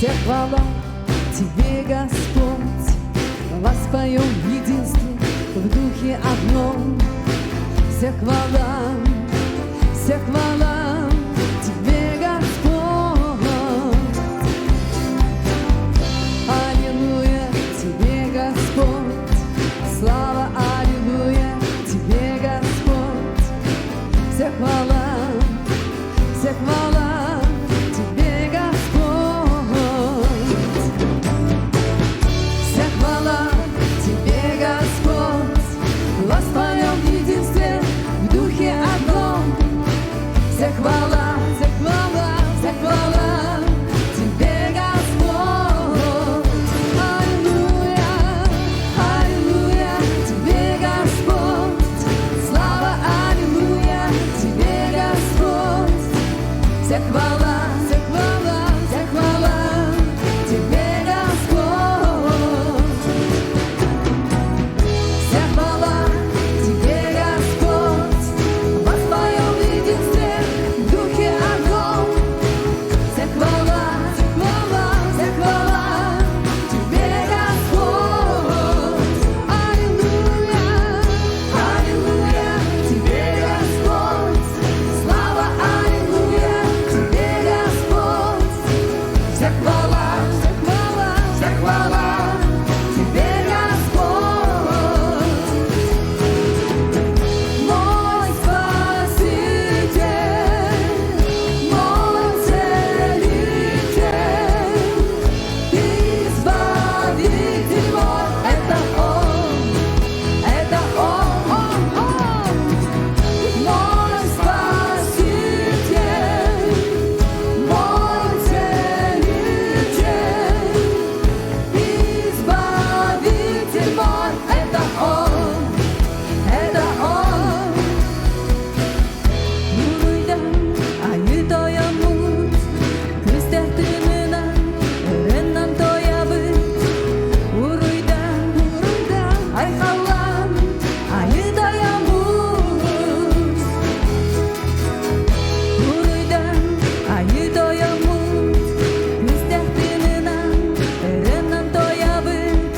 Вся хвала Тебе, Господь, воспоем в единстве, в духе одном. Вся хвала Тебе, Господь. Аллилуйя Тебе, Господь, слава, аллилуйя Тебе, Господь. Вся хвала Тебе, Господь. Вся хвала Тебе, Господь, воспоем в единстве, в духе одном. Вся хвала Тебе, Господь. Аллилуйя, аллилуйя Тебе, Господь, слава, аллилуйя Тебе, Господь. Вся хвала Тебе, Господь. Вся хвала Тебе, Господь, воспоем в единстве, в духе одном. Вся хвала Тебе, Господь. Аллилуйя, аллилуйя Тебе, Господь, слава, аллилуйя Тебе, Господь. Вся хвала Тебе, Господь. Мой Спаситель, мой Целитель, Избавитель мой, это Он. Мой Спаситель, мой Целитель, Избавитель мой, это Он. Nuruydan ayı doyamut, Kristetiminan erennan doyabıt. Uruydan ay halam ayı doyamut. Uruydan ayı doyamut, Kristetiminan erennan doyabıt.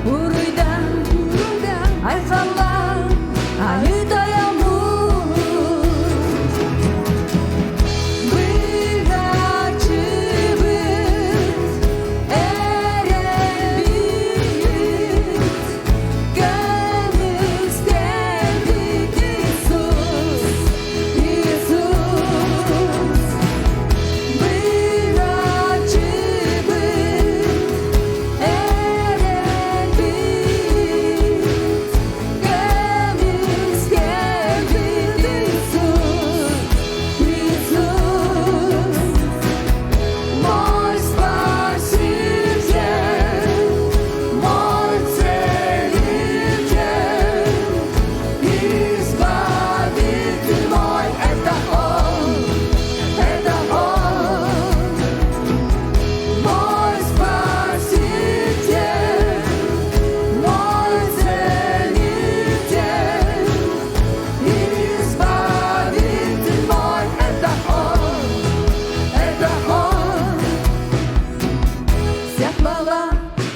Uruydan ay halam ayı doyamut. Вся хвала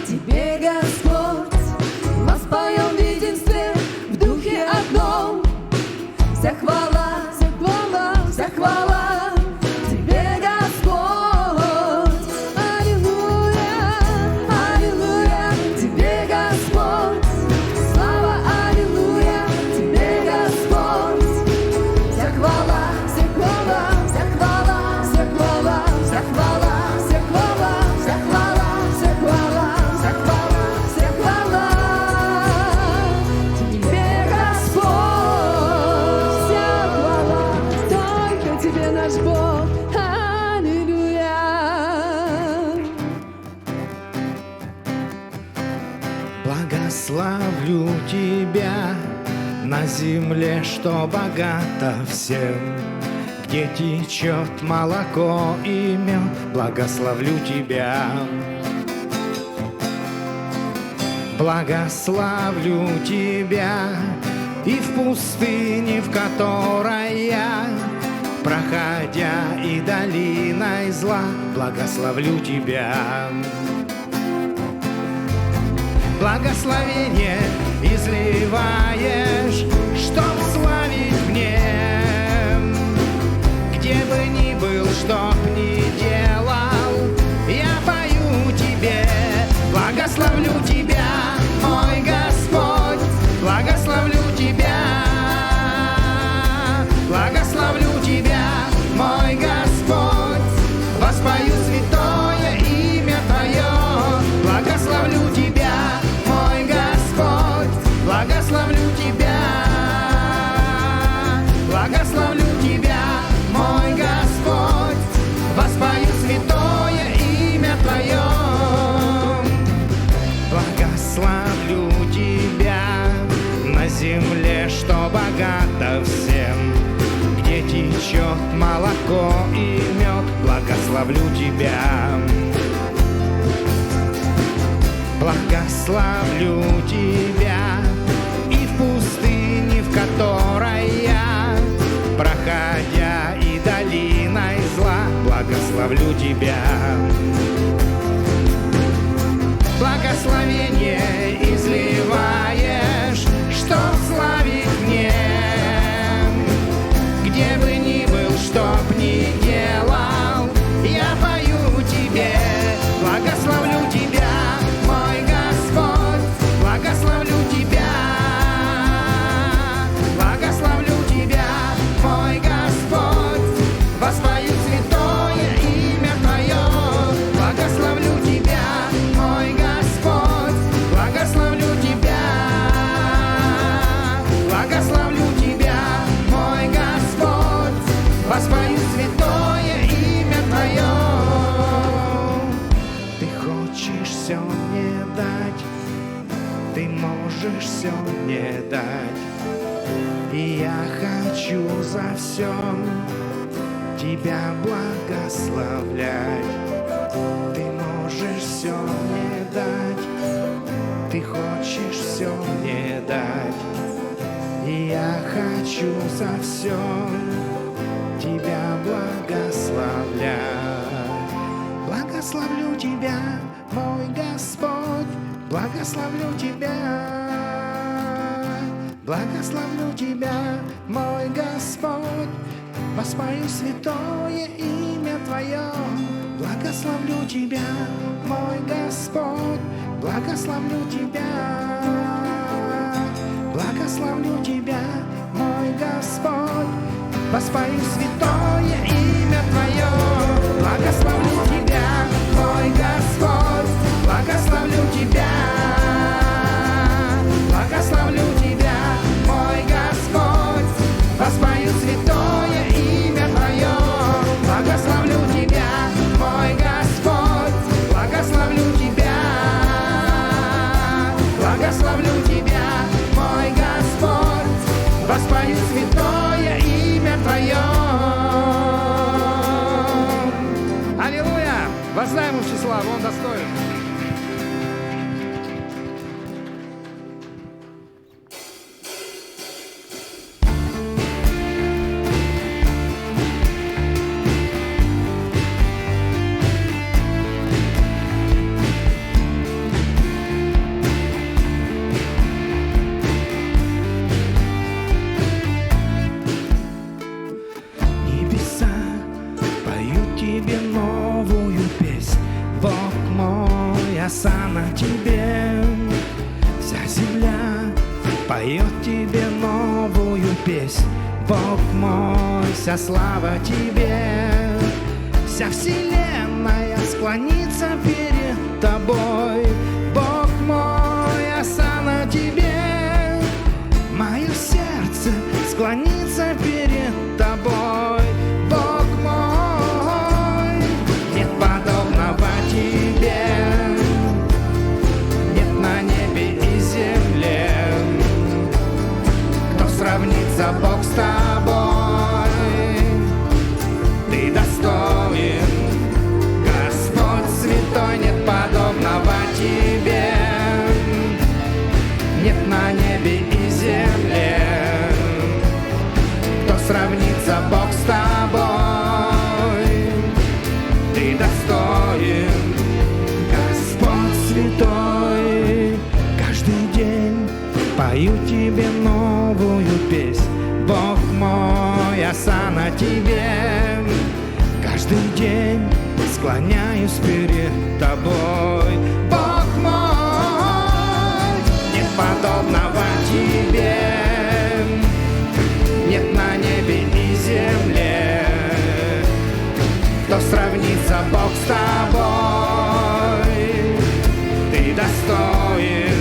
Тебе, Господь, воспоем в единстве, в духе одном. Вся хвала Тебе, Господь. Аллилуйя, аллилуйя Тебе, Господь, слава, аллилуйя Тебе, Господь. Вся хвала Тебе, Господь. Вся хвала только Тебе, наш Бог. Аллилуйя. Благословлю Тебя на земле, что богата всем, где течет молоко и мед. Благословлю Тебя. Благословлю Тебя и в пустыне, в которой я проходя и долиной зла, благословлю тебя. Благословение изливаешь, чтоб славить мне. Где бы ни был, чтоб ни делал, я пою тебе. Благословлю тебя, мой Господь, благословлю тебя. Благословлю тебя, мой Господь, воспою святое имя Твое. Благословлю тебя, мой Господь, благословлю тебя. Благословлю тебя, мой Господь, воспою святое имя Твое. Благословлю тебя на земле, что богата всем, где течет молоко и мед. Благословлю тебя. Благословлю тебя и в пустыне, в которой я, проходя и долиной зла, благословлю тебя. Благословение изливаешь, чтоб славить мне. Где бы ни был, чтоб ни делал, я пою тебе. Благословлю тебя, мой Господь, благословлю тебя. Благословлю тебя, мой Господь, воспою святое имя Твое. Благословлю тебя, мой Господь, благословлю тебя. Благословлю тебя, мой Господь, воспою святое имя Твое. Ты хочешь все мне дать, ты можешь все мне дать, и я хочу за все тебя благословлять. Ты можешь все мне дать, ты хочешь все мне дать, и я хочу за все тебя благословлять. Благословлю тебя, мой Господь, благословлю тебя. Благословлю тебя, мой Господь, воспою святое имя Твое. Благословлю тебя, мой Господь, благословлю тебя. Благословлю тебя, мой Господь, воспою святое имя Твое. Благословлю тебя, мой Господь, благословлю тебя. Благословлю тебя, мой Господь, воспою святое имя Твое. Благословлю тебя, мой Господь, благословлю тебя. Благословлю тебя, мой Господь, воспою святое имя Твое. Аллилуйя! Воздай ему всеславу, он достоин. Небеса поют тебе новую песнь, Бог мой, осанна тебе. Вся земля поет тебе новую песнь, Бог мой, вся слава тебе. Вся вселенная склонится перед тобой, Бог мой, осанна тебе. Мое сердце склонится перед тобой, Бог мой. Нет подобного тебе, нет на небе и земле. Кто сравнится, Бог, с тобой? Ты достоин, Господь святой достоин, Господь святой. Каждый день пою тебе новую песнь, Бог мой, осана тебе. Каждый день склоняюсь перед тобой, Бог мой, нет подобного тебе, нет на небе и земле, кто сравнится, Бог, с тобой. Ты достоин,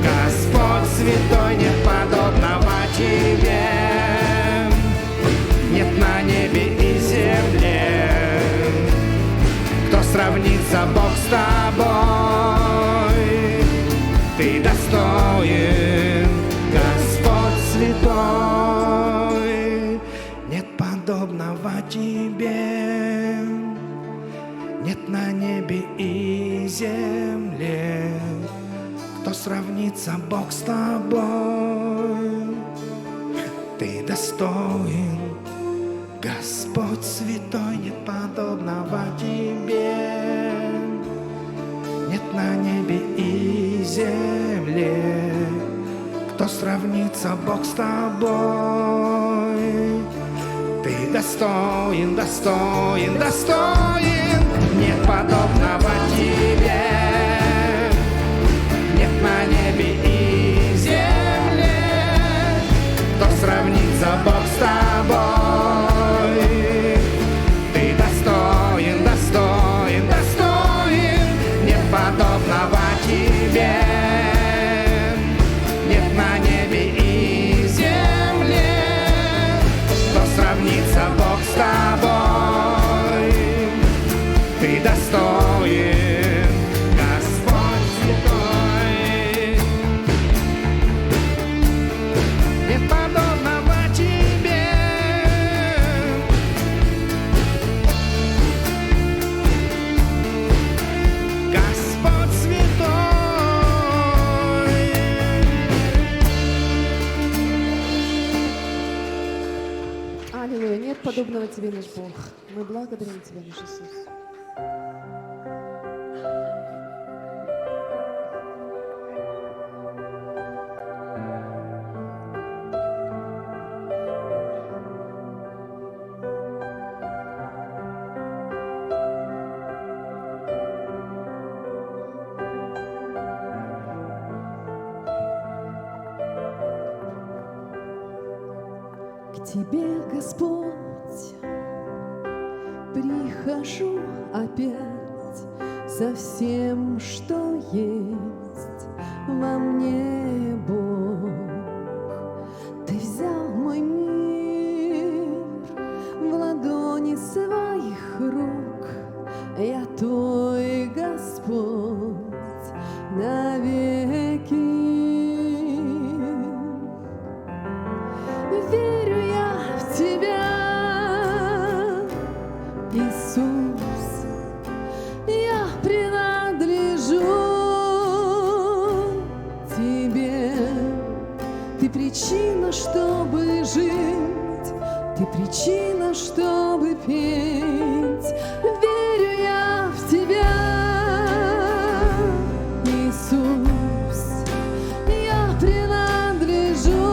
Господь святой, нет подобного тебе, нет на небе и земле, кто сравнится, Бог, с тобой. Ты достоин, Господь святой, нет подобного тебе, нет на небе и земле, кто сравнится, Бог, с тобой. Ты достоин, Господь святой, нет подобного тебе, нет на небе и земле, кто сравнится, Бог, с тобой. Ты достоин, достоин, достоин, нет подобного тебе, нет на небе и земле, кто сравнится, Бог, с тобой. Ты достоин, достоин, достоин, нет подобного тебе, нет на небе и земле, кто сравнится, Бог, с тобой. Ты достоин, Господь святой, нет подобного тебе, Господь святой. Аллилуйя, нет подобного тебе, наш Бог. Мы благодарим тебя, наш Иисус. К тебе, Господь, прихожу опять со всем, что есть во мне, Бог. Ты взял мой мир в ладони своих рук, я твой, Господь, навеки. Верю я в Тебя, Иисус, я принадлежу Тебе. Ты причина, чтобы жить, Ты причина, чтобы петь. Верю я в Тебя, Иисус, я принадлежу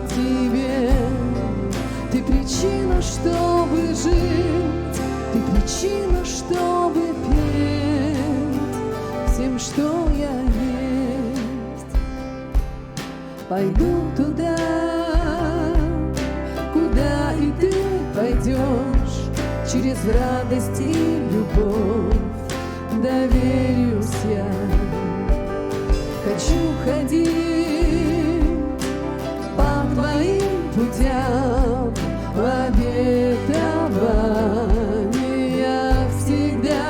Тебе. Ты причина, чтобы жить, Ты причина, чтобы петь всем, что я есть. Пойду туда, куда и Ты пойдешь, через радость и любовь доверюсь я. Хочу ходить по Твоим путям, в обетования всегда.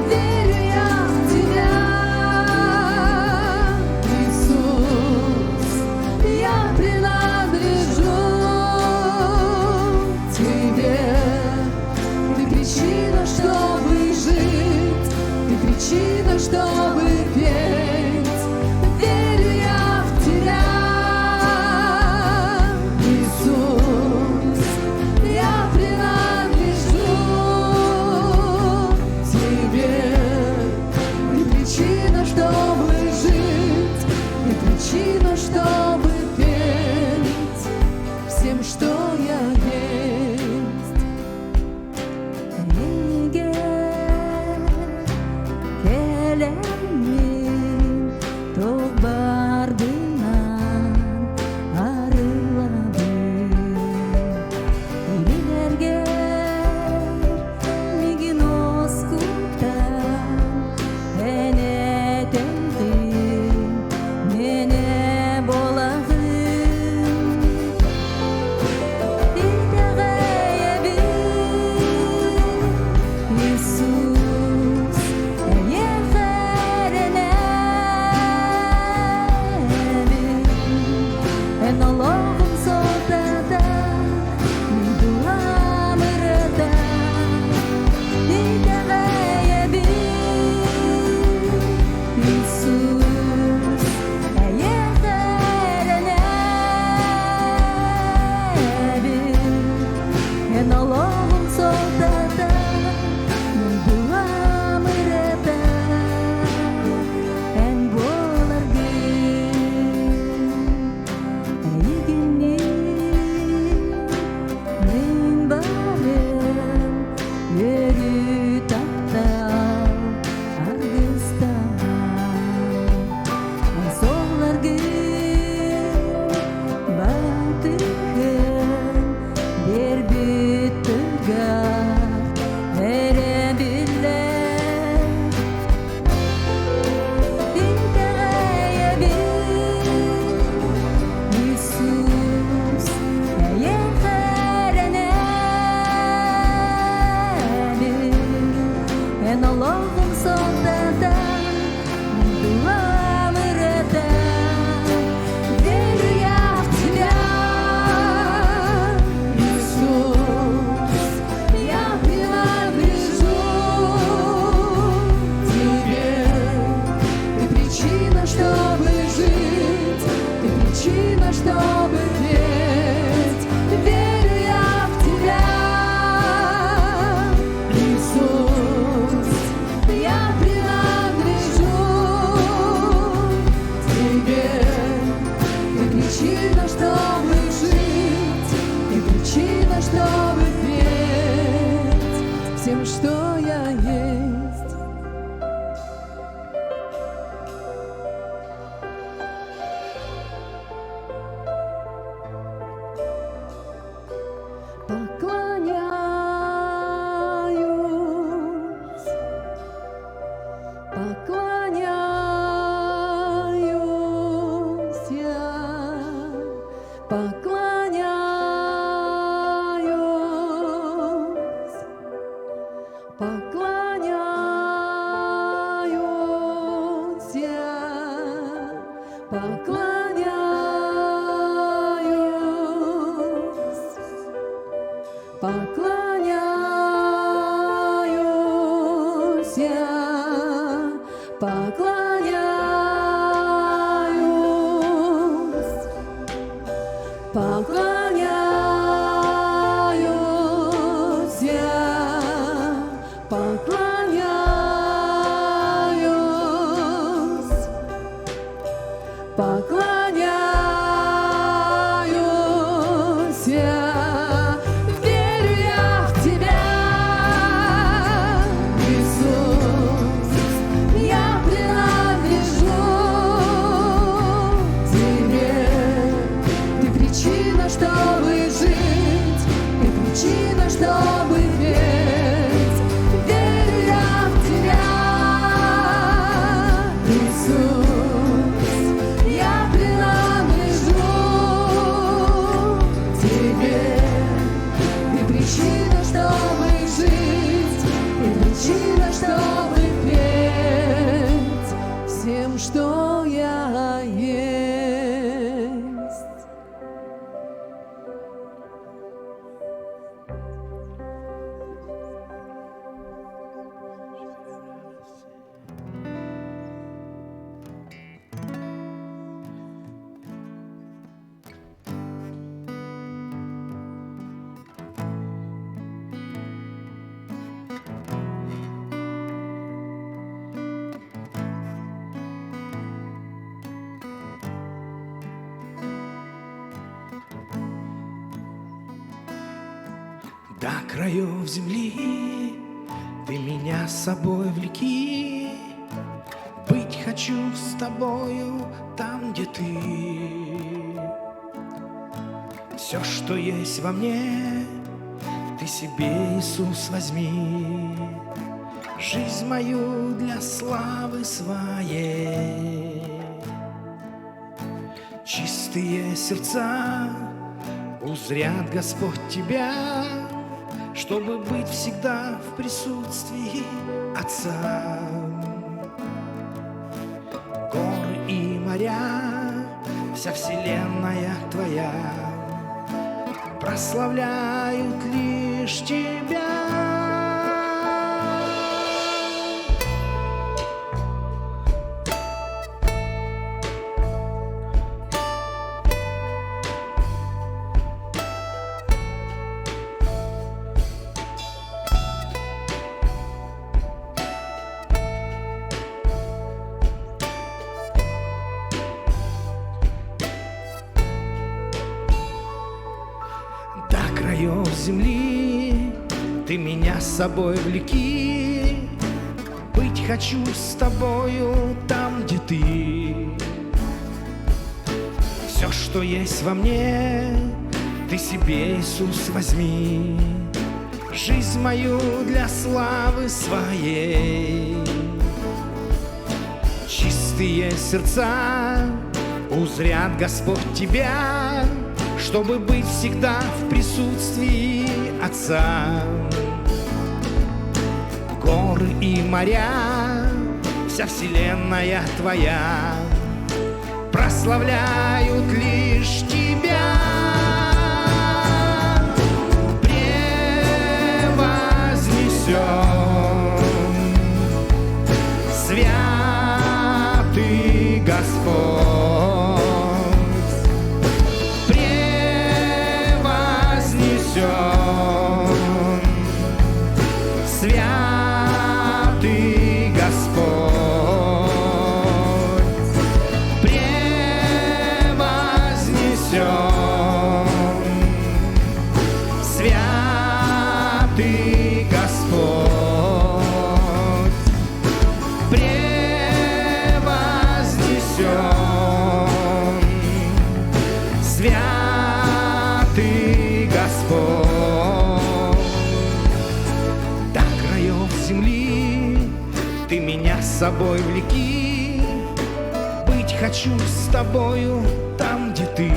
Верю я в Тебя, Иисус, я принадлежу Тебе. Ты причина, чтобы жить, Ты причина, чтобы Enologum soldada Nunggu mereta En bolargi Igini Limbarem Yeri tata Argista En solargi Baltiken Bir bittiga Erebilen Dintaya bir Yesus Yeterene En Allah'ım soldada Dua mırada Верю я в Тебя, Иисус, я принадлежу Тебе. Ты причина, чтобы жить, Ты причина, чтобы петь. Верю я в Тебя, Иисус, я принадлежу Тебе. Ты причина, чтобы жить, Ты причина, чтобы петь всем, что я есть. Поклоняюсь я, поклоняюсь, поклоняюсь я, поклоняюсь, поклоняюсь я, поклоняюсь, поклоняюсь я. Верю я в Тебя, Иисус, я принадлежу Тебе. Ты причина, чтобы жить, Ты причина, чтобы петь. Верю я в Тебя, Иисус, я принадлежу Тебе. Ты причина, чтобы жить, Ты причина, чтобы петь всем, что я есть. До краев земли Ты меня с собой влеки. Быть хочу с тобою там, где ты. Все, что есть во мне, Ты себе, Иисус, возьми. Жизнь мою для славы своей. Чистые сердца узрят Господь Тебя, чтобы быть всегда в присутствии Отца. Горы и моря, вся вселенная Твоя прославляют лишь Тебя. земли, ты меня с собой влеки. Быть хочу с тобою там, где ты. Все, что есть во мне, ты себе, Иисус, возьми. Жизнь мою для славы своей. Чистые сердца узрят Господь тебя, чтобы быть всегда в присутствии Отца. Горы и моря, вся вселенная твоя прославляют лишь тебя. Святый Господь, превознесен. Святый Господь, превознесен. Святый Господь, превознесен. Святый Господь. До краев земли ты меня с собой влеки. Быть хочу с тобою там, где ты.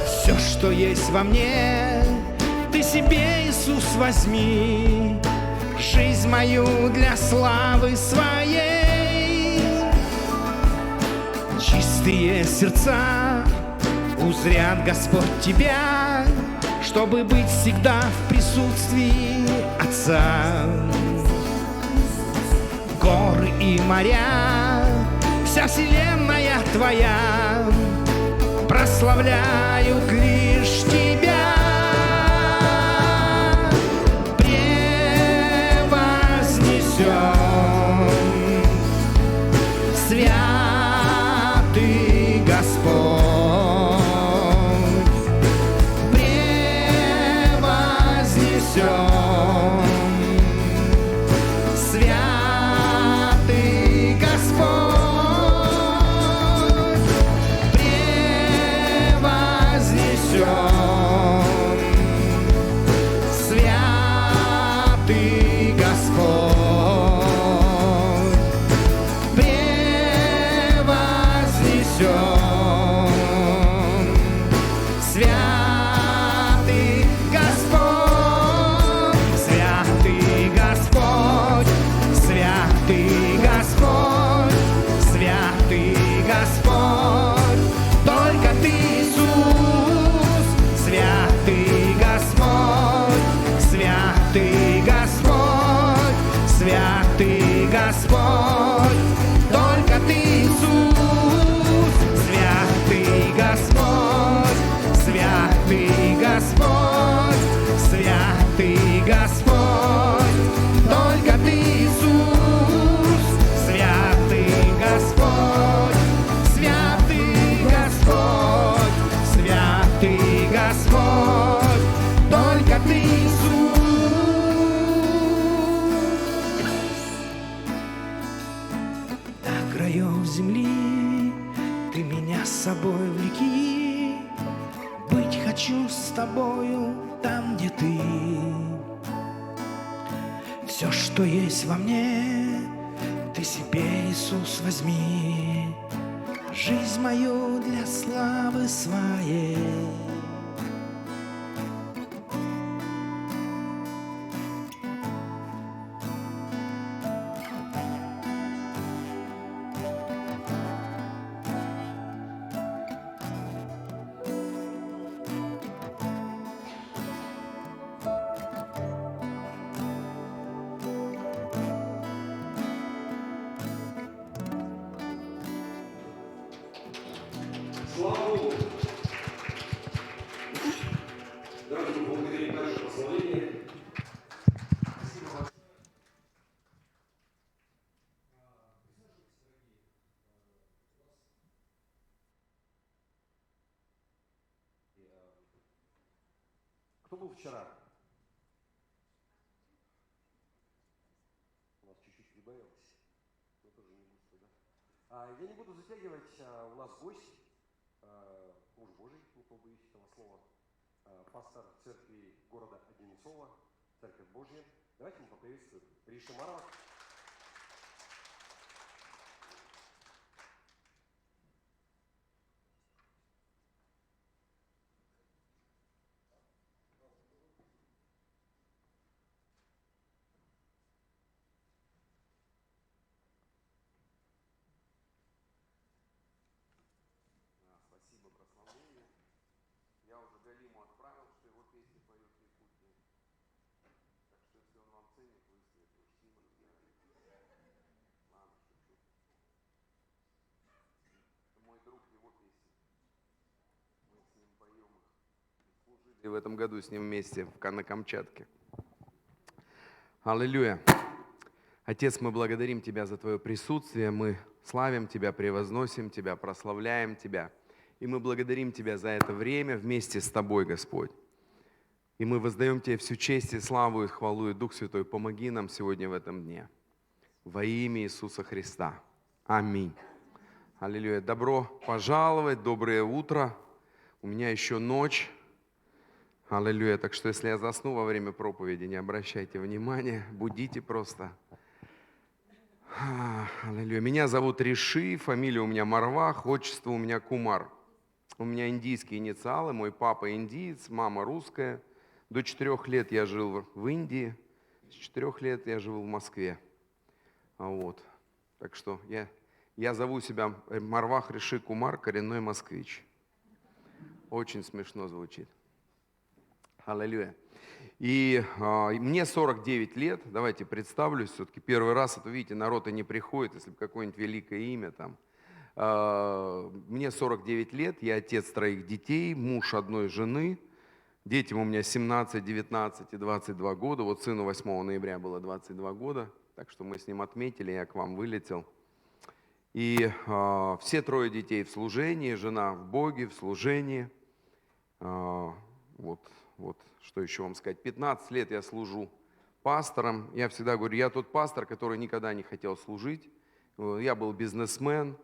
Все, что есть во мне, ты себе, Иисус, возьми. Жизнь мою для славы своей. Чистые сердца узрят Господь тебя, чтобы быть всегда в присутствии Отца. Горы и моря, вся вселенная твоя прославляют лишь тебя. Святый Господь, превознесен. Святый Господь, превознесен. Святый Господь, превознесен. Святый Господь, святый Господь, святый Господь, святый Господь, только ты, Иисус. Святый Господь, святый Господь, святый Господь, только ты, Иисус. Святый Господь, святый Господь, святый Господь, только ты, Иисус. Святый Господь, святый Господь, святый Господь, только ты, Иисус. До краев земли ты меня с собой влеки. Быть хочу с тобою там, где ты. Все, что есть во мне, ты себе, Иисус, возьми. Жизнь мою для славы своей. Слава Богу! Давайте поблагодарим наше прославление. Кто был вчера? У нас чуть-чуть прибавилось. Я тоже не буду сюда. Я не буду затягивать. У нас гость, муж Божий, не побоюсь этого слова, пастор церкви города Одинцово, Церковь Божья. Давайте мы поприветствуем Ришу Марова. Спасибо, прославление. Я уже Галиму отправил, что его песни поет в Якутии. Так что если он вам ценник выставит, уж сильно знаете. Ладно, шучу. Это мой друг, его песни. Мы с ним поем их. Служили в этом году с ним вместе на Камчатке. Аллилуйя. Отец, мы благодарим Тебя за Твое присутствие, мы славим Тебя, превозносим Тебя, прославляем Тебя. И мы благодарим Тебя за это время вместе с Тобой, Господь. И мы воздаем Тебе всю честь и славу, и хвалу, и Дух Святой, помоги нам сегодня в этом дне. Во имя Иисуса Христа. Аминь. Аллилуйя. Добро пожаловать, доброе утро. У меня еще ночь. Аллилуйя. Так что если я засну во время проповеди, не обращайте внимания, будите просто. Аллилуйя. Меня зовут Риши, фамилия у меня Марвах, отчество у меня Кумар. У меня индийские инициалы, мой папа индиец, мама русская. До 4 лет я жил в Индии, с 4 лет я живу в Москве. Вот. Так что я зову себя Марвах Риши Кумар, коренной москвич. Очень смешно звучит. Аллилуйя. И мне 49 лет, давайте представлюсь, все-таки первый раз, это, видите, народ и не приходит, если бы какое-нибудь великое имя там. Мне 49 лет, я отец 3 детей, муж одной жены, детям у меня 17, 19 и 22 года, вот сыну 8 ноября было 22 года, так что мы с ним отметили, я к вам вылетел. И все 3 детей в служении, жена в Боге, в служении, вот, что еще вам сказать. 15 лет я служу пастором. Я всегда говорю, я тот пастор, который никогда не хотел служить. Я был бизнесмен,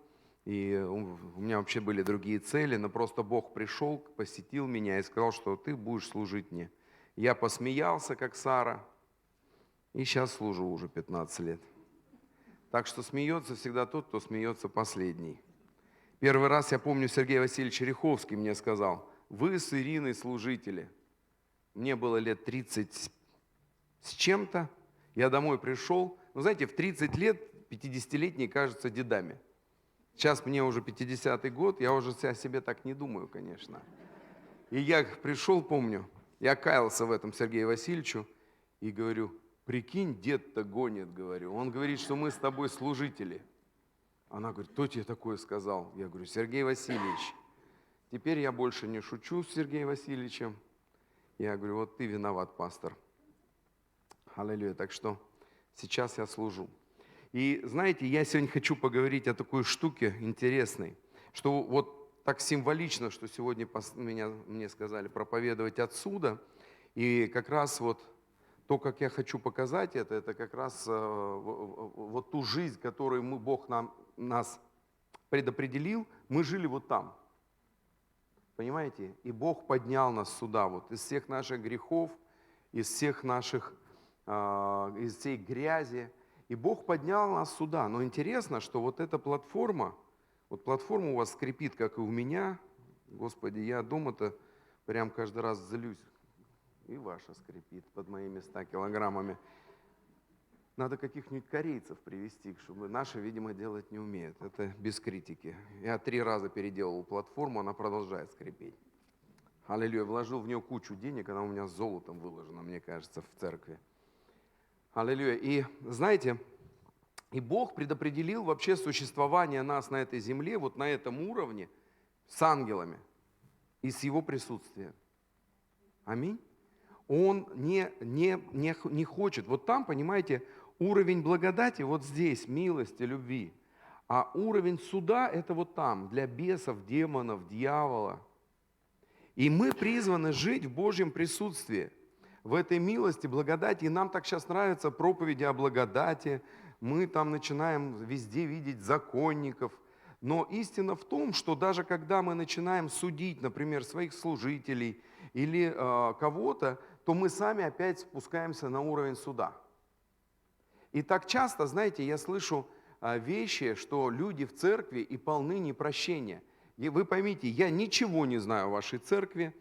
и у меня вообще были другие цели, но просто Бог пришел, посетил меня и сказал, что ты будешь служить мне. Я посмеялся, как Сара, и сейчас служу уже 15 лет. Так что смеется всегда тот, кто смеется последний. Первый раз, я помню, Сергей Васильевич Риховский мне сказал, вы с Ириной служители. Мне было лет 30 с чем-то, я домой пришел. Ну, знаете, в 30 лет 50-летние кажутся дедами. Сейчас мне уже 50-й год, я уже о себе так не думаю, конечно. И я пришел, помню, я каялся в этом Сергею Васильевичу и говорю, прикинь, дед-то гонит, говорю. Он говорит, что мы с тобой служители. Она говорит, кто тебе такое сказал? Я говорю, Сергей Васильевич. Теперь я больше не шучу с Сергеем Васильевичем. Я говорю, вот ты виноват, пастор. Аллилуйя. Так что сейчас я служу. И знаете, я сегодня хочу поговорить о такой штуке интересной, что вот так символично, что сегодня мне сказали проповедовать отсюда. И как раз вот то, как я хочу показать это как раз вот ту жизнь, которую Бог нас предопределил, мы жили вот там. Понимаете? И Бог поднял нас сюда, вот из всех наших грехов, из всех наших, из всей грязи. И Бог поднял нас сюда. Но интересно, что вот эта платформа, вот платформа у вас скрипит, как и у меня. Господи, я дома-то прям каждый раз злюсь. И ваша скрипит под моими 100 килограммами. Надо каких-нибудь корейцев привезти, чтобы наши, видимо, делать не умеют. Это без критики. Я 3 раза переделал платформу, она продолжает скрипеть. Аллилуйя. Вложил в нее кучу денег, она у меня золотом выложена, мне кажется, в церкви. Аллилуйя. И знаете, и Бог предопределил вообще существование нас на этой земле, вот на этом уровне, с ангелами и с Его присутствием. Аминь. Он не хочет. Вот там, понимаете, уровень благодати вот здесь, милости, любви. А уровень суда это вот там, для бесов, демонов, дьявола. И мы призваны жить в Божьем присутствии, в этой милости, благодати. И нам так сейчас нравятся проповеди о благодати. Мы там начинаем везде видеть законников. Но истина в том, что даже когда мы начинаем судить, например, своих служителей или кого-то, то мы сами опять спускаемся на уровень суда. И так часто, знаете, я слышу вещи, что люди в церкви и полны непрощения. И вы поймите, я ничего не знаю о вашей церкви,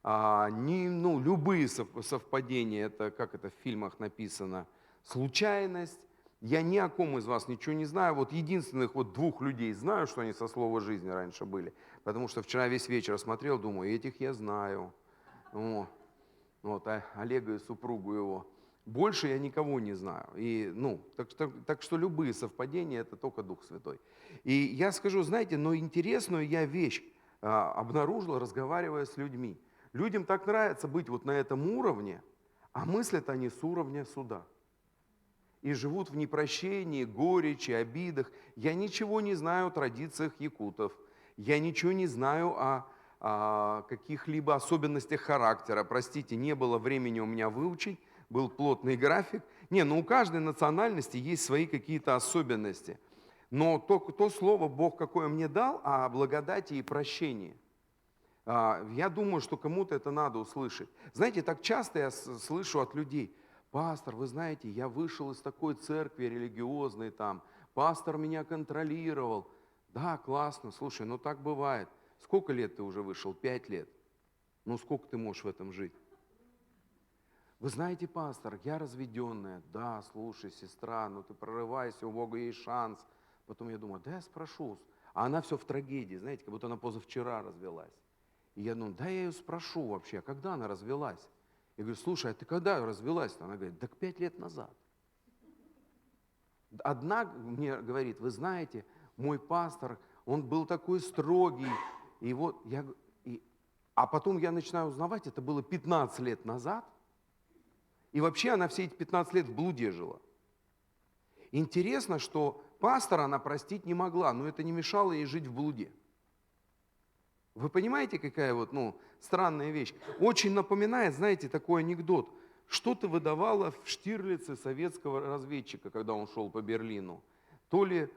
любые совпадения, это как это в фильмах написано, случайность. Я ни о ком из вас ничего не знаю. Вот единственных вот 2 людей знаю, что они со слова жизни раньше были. Потому что вчера весь вечер смотрел, думаю, этих я знаю. Вот, Олега и супругу его. Больше я никого не знаю. И, так что любые совпадения – это только Дух Святой. И я скажу, знаете, но интересную я вещь обнаружил, разговаривая с людьми. Людям так нравится быть вот на этом уровне, а мыслят они с уровня суда. И живут в непрощении, горечи, обидах. Я ничего не знаю о традициях якутов. Я ничего не знаю о каких-либо особенностях характера. Простите, не было времени у меня выучить. Был плотный график. У каждой национальности есть свои какие-то особенности. Но то слово Бог, какое мне дал, о благодати и прощении, я думаю, что кому-то это надо услышать. Знаете, так часто я слышу от людей: пастор, вы знаете, я вышел из такой церкви религиозной там, пастор меня контролировал. Да, классно, слушай, так бывает. Сколько лет ты уже вышел? 5 лет. Сколько ты можешь в этом жить? Вы знаете, пастор, я разведенная. Да, слушай, сестра, ты прорывайся, у Бога есть шанс. Потом я думаю, да я спрошу. А она все в трагедии, знаете, как будто она позавчера развелась. И я думаю, да я ее спрошу вообще, а когда она развелась? Я говорю, слушай, а ты когда развелась-то? Она говорит, так 5 лет назад. Одна мне говорит, вы знаете, мой пастор, он был такой строгий. И вот а потом я начинаю узнавать, это было 15 лет назад. И вообще она все эти 15 лет в блуде жила. Интересно, что пастора она простить не могла, но это не мешало ей жить в блуде. Вы понимаете, какая странная вещь? Очень напоминает, знаете, такой анекдот. Что-то выдавало в Штирлице советского разведчика, когда он шел по Берлину. То ли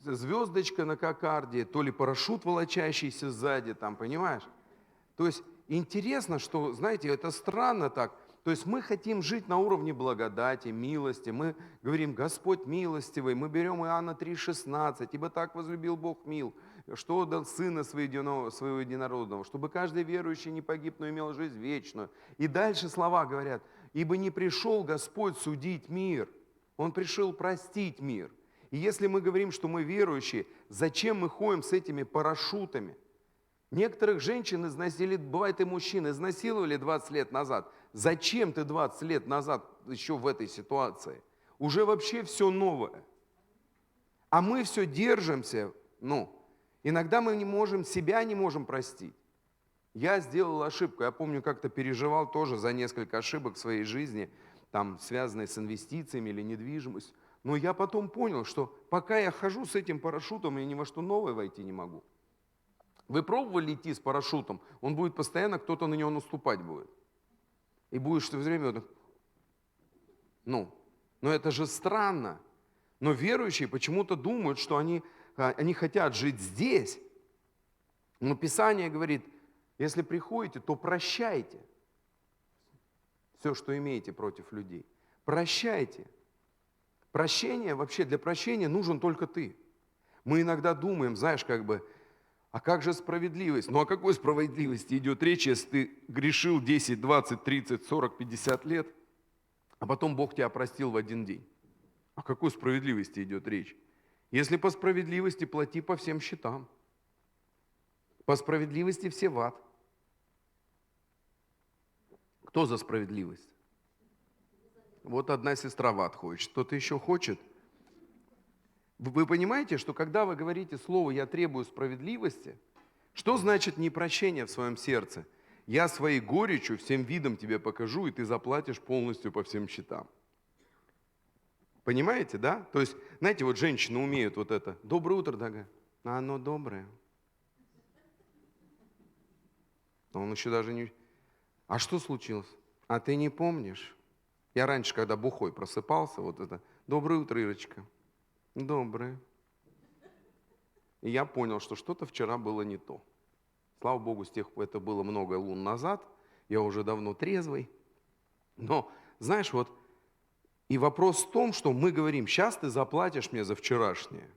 звездочка на кокарде, то ли парашют, волочащийся сзади, понимаешь? То есть интересно, что, знаете, это странно так. То есть мы хотим жить на уровне благодати, милости. Мы говорим, Господь милостивый. Мы берем Иоанна 3,16. Ибо так возлюбил Бог мил, что отдал Сына Своего Единородного, чтобы каждый верующий не погиб, но имел жизнь вечную. И дальше слова говорят, ибо не пришел Господь судить мир, Он пришел простить мир. И если мы говорим, что мы верующие, зачем мы ходим с этими парашютами? Некоторых женщин изнасиловали, бывает и мужчин, изнасиловали 20 лет назад. Зачем ты 20 лет назад еще в этой ситуации? Уже вообще все новое. А мы все держимся, иногда мы себя не можем простить. Я сделал ошибку, я помню, как-то переживал тоже за несколько ошибок в своей жизни, связанные с инвестициями или недвижимостью. Но я потом понял, что пока я хожу с этим парашютом, я ни во что новое войти не могу. Вы пробовали идти с парашютом? Он будет постоянно, кто-то на него наступать будет. И будешь все время... но это же странно. Но верующие почему-то думают, что они хотят жить здесь. Но Писание говорит, если приходите, то прощайте все, что имеете против людей. Прощайте. Прощение, вообще для прощения нужен только ты. Мы иногда думаем, знаешь, а как же справедливость? О какой справедливости идет речь, если ты грешил 10, 20, 30, 40, 50 лет, а потом Бог тебя простил в один день? О какой справедливости идет речь? Если по справедливости, плати по всем счетам. По справедливости все в ад. Кто за справедливость? Вот одна сестра в ад хочет. Кто-то еще хочет? Вы понимаете, что когда вы говорите слово «я требую справедливости», что значит непрощение в своем сердце? Я своей горечью всем видом тебе покажу, и ты заплатишь полностью по всем счетам. Понимаете, да? То есть, знаете, вот женщины умеют вот это. Доброе утро, дорогая. А оно доброе. Он еще даже не... А что случилось? А ты не помнишь? Я раньше, когда бухой просыпался, вот это, доброе утро, Ирочка. Доброе. И я понял, что что-то вчера было не то. Слава Богу, с тех пор, это было много лун назад, я уже давно трезвый. Но, знаешь, вот, и вопрос в том, что мы говорим, сейчас ты заплатишь мне за вчерашнее.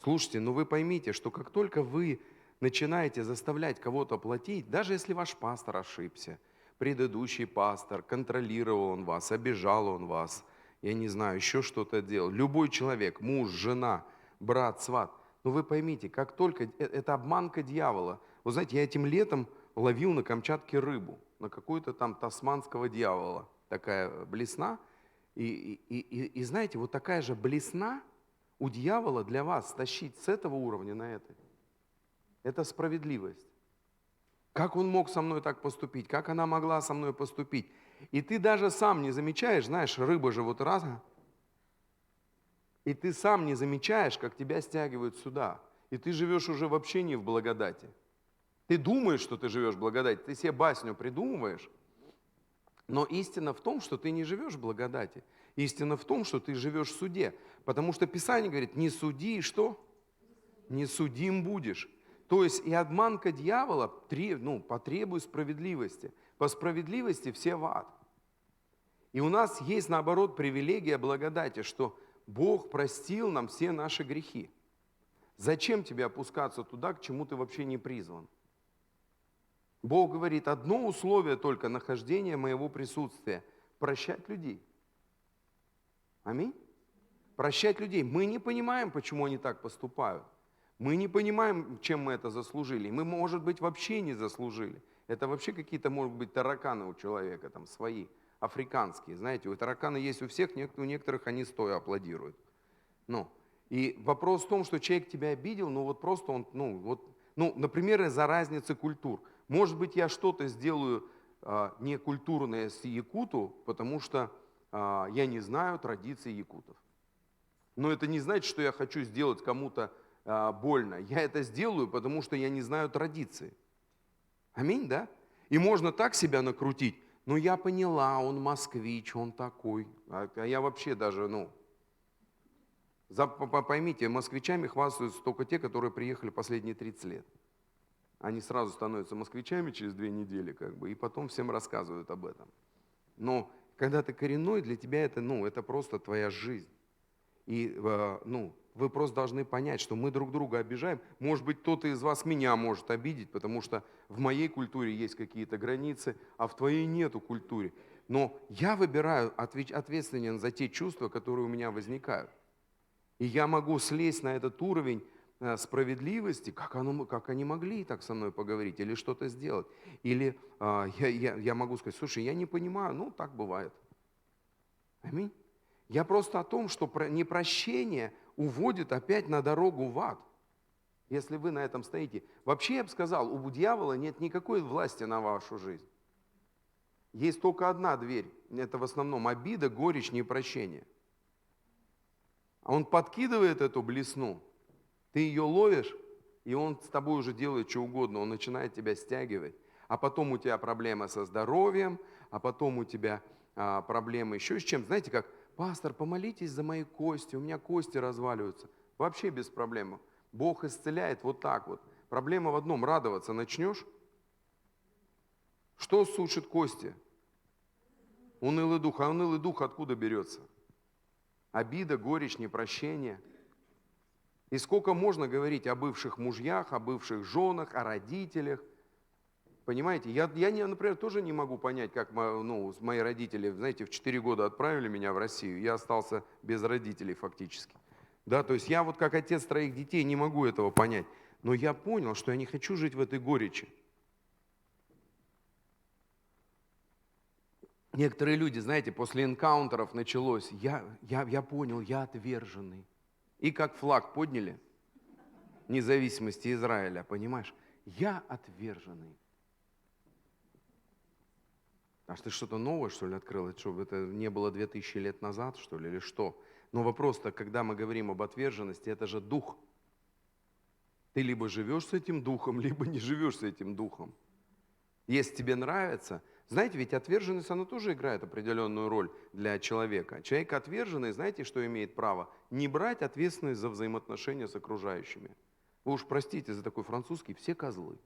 Слушайте, ну вы поймите, что как только вы начинаете заставлять кого-то платить, даже если ваш пастор ошибся, предыдущий пастор, контролировал он вас, обижал он вас, я не знаю, еще что-то делал. Любой человек, муж, жена, брат, сват, но вы поймите, как только, это обманка дьявола. Вы знаете, я этим летом ловил на Камчатке рыбу, на какую-то там тасманского дьявола, такая блесна. И знаете, вот такая же блесна у дьявола для вас тащить с этого уровня на это. Это справедливость. Как он мог со мной так поступить? Как она могла со мной поступить? И ты даже сам не замечаешь, знаешь, рыба же вот раз, и ты сам не замечаешь, как тебя стягивают сюда. И ты живешь уже вообще не в благодати. Ты думаешь, что ты живешь в благодати, ты себе басню придумываешь. Но истина в том, что ты не живешь в благодати. Истина в том, что ты живешь в суде. Потому что Писание говорит, не суди, и что? Не судим будешь. То есть и обманка дьявола потребует справедливости. По справедливости все в ад. И у нас есть, наоборот, привилегия благодати, что Бог простил нам все наши грехи. Зачем тебе опускаться туда, к чему ты вообще не призван? Бог говорит, одно условие только нахождения моего присутствия – прощать людей. Аминь? Прощать людей. Мы не понимаем, почему они так поступают. Мы не понимаем, чем мы это заслужили. Мы, может быть, вообще не заслужили. Это вообще какие-то, может быть, тараканы у человека там свои, африканские. Знаете, у тараканы есть у всех, у некоторых они стоя аплодируют. И вопрос в том, что человек тебя обидел, просто он, например, из-за разницы культур. Может быть, я что-то сделаю некультурное с якуту, потому что я не знаю традиций якутов. Но это не значит, что я хочу сделать кому-то больно. Я это сделаю, потому что я не знаю традиции. Аминь, да? И можно так себя накрутить. Но я поняла, он москвич, он такой. А я вообще даже, поймите, москвичами хвастаются только те, которые приехали последние 30 лет. Они сразу становятся москвичами через 2 недели, и потом всем рассказывают об этом. Но когда ты коренной, для тебя это просто твоя жизнь. И вы просто должны понять, что мы друг друга обижаем. Может быть, кто-то из вас меня может обидеть, потому что в моей культуре есть какие-то границы, а в твоей нету культуре. Но я выбираю ответственен за те чувства, которые у меня возникают. И я могу слезть на этот уровень справедливости, как они могли так со мной поговорить, или что-то сделать. Или я могу сказать, слушай, я не понимаю, так бывает. Аминь. Я просто о том, что непрощение уводит опять на дорогу в ад, если вы на этом стоите. Вообще, я бы сказал, у дьявола нет никакой власти на вашу жизнь. Есть только одна дверь, это в основном обида, горечь, непрощение. А он подкидывает эту блесну, ты ее ловишь, и он с тобой уже делает что угодно, он начинает тебя стягивать. А потом у тебя проблемы со здоровьем, а потом у тебя проблемы еще с чем. Знаете, как, пастор, помолитесь за мои кости, у меня кости разваливаются. Вообще без проблем. Бог исцеляет вот так вот. Проблема в одном, радоваться начнешь. Что сушит кости? Унылый дух. А унылый дух откуда берется? Обида, горечь, непрощение. И сколько можно говорить о бывших мужьях, о бывших женах, о родителях. Понимаете, я, например, тоже не могу понять, как мои родители, знаете, в 4 года отправили меня в Россию, я остался без родителей фактически. Да, то есть я вот как отец 3 детей не могу этого понять. Но я понял, что я не хочу жить в этой горечи. Некоторые люди, знаете, после энкаунтеров началось, я понял, я отверженный. И как флаг подняли независимости Израиля, понимаешь? Я отверженный. А ты что-то новое, что ли, открыл? Что, это не было 2000 лет назад, что ли, или что? Но вопрос-то, когда мы говорим об отверженности, это же дух. Ты либо живешь с этим духом, либо не живешь с этим духом. Если тебе нравится, знаете, ведь отверженность, она тоже играет определенную роль для человека. Человек отверженный, знаете, что имеет право? Не брать ответственность за взаимоотношения с окружающими. Вы уж простите за такой французский, все козлы.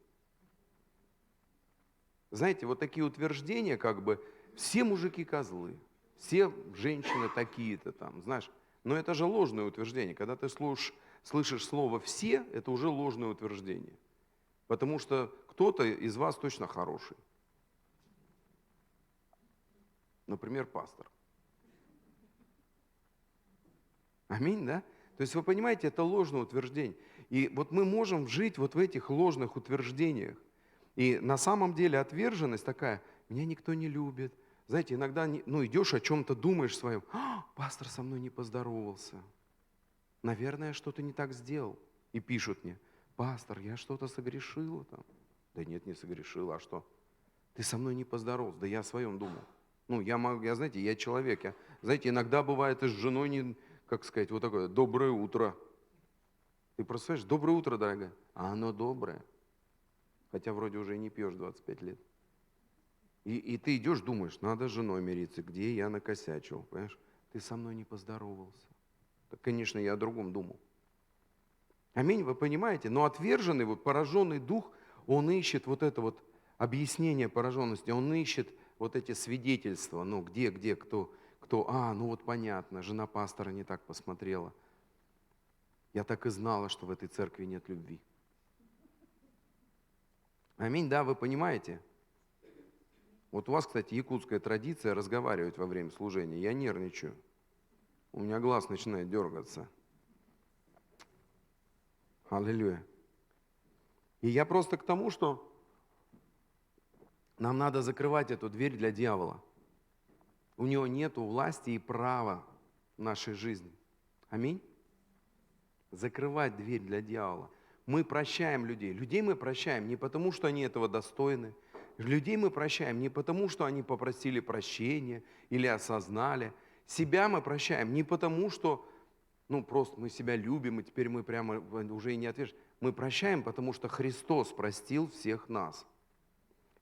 Знаете, вот такие утверждения, как бы, все мужики козлы, все женщины такие-то там, знаешь. Но это же ложное утверждение. Когда ты слышишь слово «все», это уже ложное утверждение. Потому что кто-то из вас точно хороший. Например, пастор. Аминь, да? То есть вы понимаете, это ложное утверждение. И вот мы можем жить вот в этих ложных утверждениях. И на самом деле отверженность такая: меня никто не любит. Знаете, иногда идешь о чем-то, думаешь своем: пастор со мной не поздоровался. Наверное, я что-то не так сделал. И пишут мне: пастор, я что-то согрешила там. Да нет, не согрешила, а что? Ты со мной не поздоровался. Да я о своем думал. Знаете, я человек. Знаете, иногда бывает и с женой, как сказать, вот такое: доброе утро. Ты представляешь, доброе утро, дорогая. А оно доброе. Хотя вроде уже и не пьешь 25 лет. И ты идешь, думаешь: надо с женой мириться, где я накосячил, понимаешь? Ты со мной не поздоровался. Так, конечно, я о другом думал. Аминь, вы понимаете? Но отверженный, вот пораженный дух, он ищет вот это вот объяснение пораженности, он ищет вот эти свидетельства, где, кто, вот понятно, жена пастора не так посмотрела. Я так и знала, что в этой церкви нет любви. Аминь, да, вы понимаете? Вот у вас, кстати, якутская традиция разговаривать во время служения. Я нервничаю. У меня глаз начинает дергаться. Аллилуйя. И я просто к тому, что нам надо закрывать эту дверь для дьявола. У него нет власти и права в нашей жизни. Аминь. Закрывать дверь для дьявола. Мы прощаем людей. Людей мы прощаем не потому, что они этого достойны. Людей мы прощаем не потому, что они попросили прощения или осознали. Себя мы прощаем не потому, что просто мы себя любим, и теперь мы прямо уже и не отвержем. Мы прощаем, потому что Христос простил всех нас.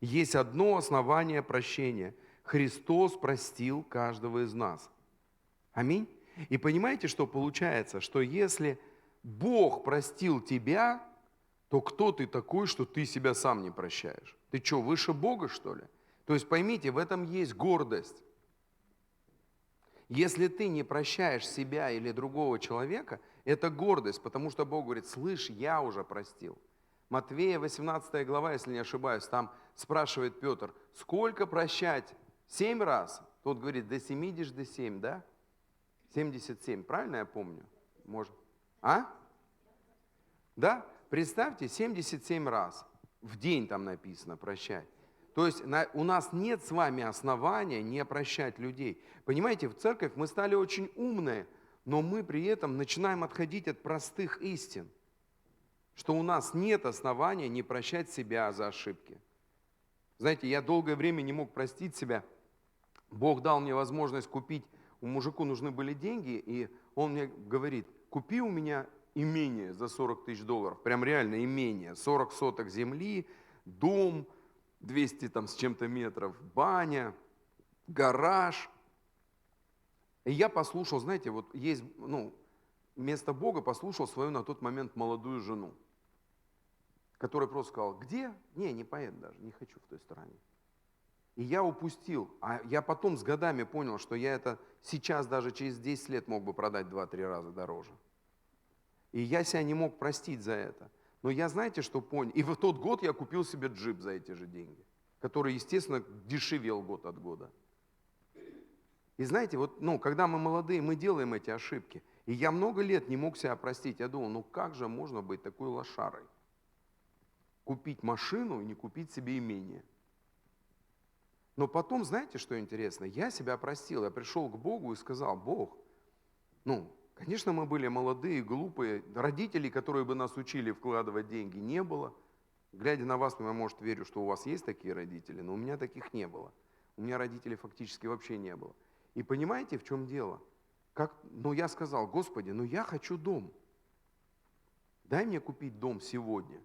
Есть одно основание прощения. Христос простил каждого из нас. Аминь. И понимаете, что получается? Что если Бог простил тебя, то кто ты такой, что ты себя сам не прощаешь? Ты что, выше Бога, что ли? То есть поймите, в этом есть гордость. Если ты не прощаешь себя или другого человека, это гордость, потому что Бог говорит: слышь, я уже простил. Матвея 18 глава, если не ошибаюсь, там спрашивает Петр: сколько прощать? 7 раз? Тот говорит: до 70, до 7, да? 77, правильно я помню? Может. А? Да? Представьте, 77 раз в день там написано прощать. То есть у нас нет с вами основания не прощать людей. Понимаете, в церковь мы стали очень умные, но мы при этом начинаем отходить от простых истин, что у нас нет основания не прощать себя за ошибки. Знаете, я долгое время не мог простить себя. Бог дал мне возможность купить, у мужику нужны были деньги, и он мне говорит: купи у меня имение за $40 000, прям реально имение, 40 соток земли, дом, 200 там с чем-то метров, баня, гараж. И я послушал, знаете, вот есть, вместо Бога послушал свою на тот момент молодую жену, которая просто сказала: где? Не поеду даже, не хочу в той стороне. И я упустил, а я потом с годами понял, что я это сейчас даже через 10 лет мог бы продать 2-3 раза дороже. И я себя не мог простить за это. Но я, знаете, что понял? И в тот год я купил себе джип за эти же деньги, который, естественно, дешевел год от года. И знаете, вот, когда мы молодые, мы делаем эти ошибки. И я много лет не мог себя простить. Я думал: как же можно быть такой лошарой? Купить машину и не купить себе имение. Но потом, знаете, что интересно? Я себя простил. Я пришел к Богу и сказал: Бог, конечно, мы были молодые, глупые. Родителей, которые бы нас учили вкладывать деньги, не было. Глядя на вас, я, может, верю, что у вас есть такие родители, но у меня таких не было. У меня родителей фактически вообще не было. И понимаете, в чем дело? Я сказал: Господи, я хочу дом. Дай мне купить дом сегодня.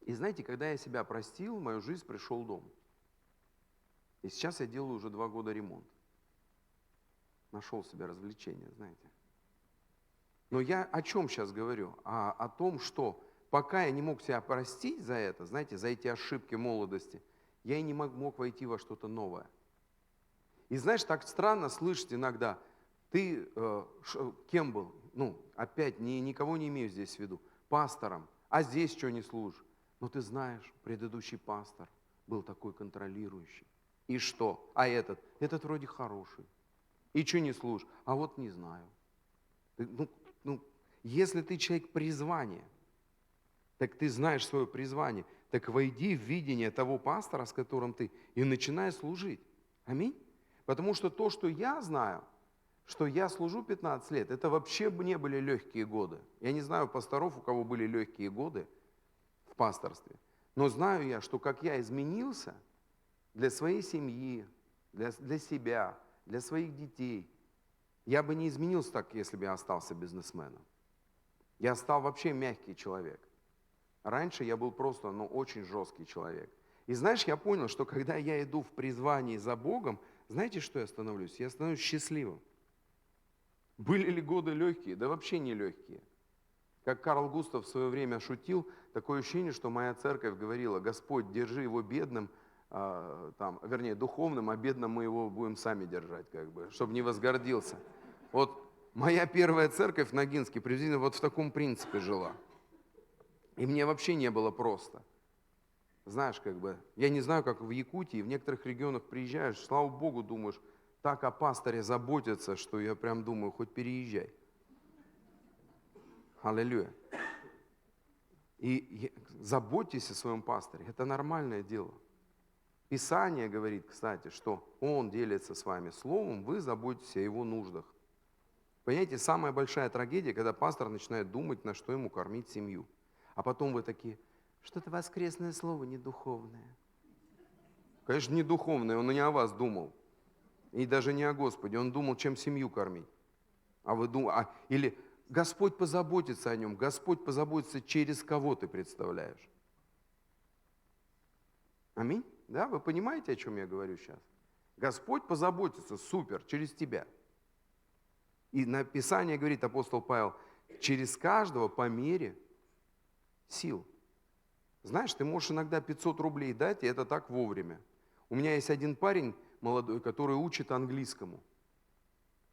И знаете, когда я себя простил, в мою жизнь пришел дом. И сейчас я делаю уже 2 года ремонт. Нашел себе развлечение, знаете. Но я о чем сейчас говорю? О том, что пока я не мог себя простить за это, знаете, за эти ошибки молодости, я и не мог войти во что-то новое. И знаешь, так странно слышать иногда, ты кем был? Ну, опять, никого не имею здесь в виду. Пастором. А здесь что не служишь? Но ты знаешь, предыдущий пастор был такой контролирующий. И что? А этот? Этот вроде хороший. И что не служишь? А вот не знаю. Если ты человек призвания, так ты знаешь свое призвание, так войди в видение того пастора, с которым ты, и начинай служить. Аминь. Потому что то, что я знаю, что я служу 15 лет, это вообще не были легкие годы. Я не знаю пасторов, у кого были легкие годы в пасторстве. Но знаю я, что как я изменился для своей семьи, для себя, для своих детей, я бы не изменился так, если бы я остался бизнесменом. Я стал вообще мягкий человек. Раньше я был просто, очень жесткий человек. И знаешь, я понял, что когда я иду в призвании за Богом, знаете, что я становлюсь? Я становлюсь счастливым. Были ли годы легкие? Да вообще не легкие. Как Карл Густав в свое время шутил, такое ощущение, что моя церковь говорила: Господь, держи его бедным, духовным, а бедным мы его будем сами держать, чтобы не возгордился. Вот моя первая церковь в Ногинске приблизительно вот в таком принципе жила. И мне вообще не было просто. Знаешь, я не знаю, как в Якутии, в некоторых регионах приезжаешь, слава Богу, думаешь, так о пасторе заботятся, что я прям думаю, хоть переезжай. Аллилуйя. И заботьтесь о своем пасторе, это нормальное дело. Писание говорит, кстати, что он делится с вами словом, вы заботитесь о его нуждах. Понимаете, самая большая трагедия, когда пастор начинает думать, на что ему кормить семью. А потом вы такие: что-то воскресное слово не духовное. Конечно, не духовное, он и не о вас думал. И даже не о Господе, он думал, чем семью кормить. А вы думаете, или Господь позаботится о нем, Господь позаботится, через кого ты представляешь. Аминь? Да, вы понимаете, о чем я говорю сейчас? Господь позаботится, супер, через тебя. И на Писание говорит апостол Павел, через каждого по мере сил. Знаешь, ты можешь иногда 500 рублей дать, и это так вовремя. У меня есть один парень молодой, который учит английскому.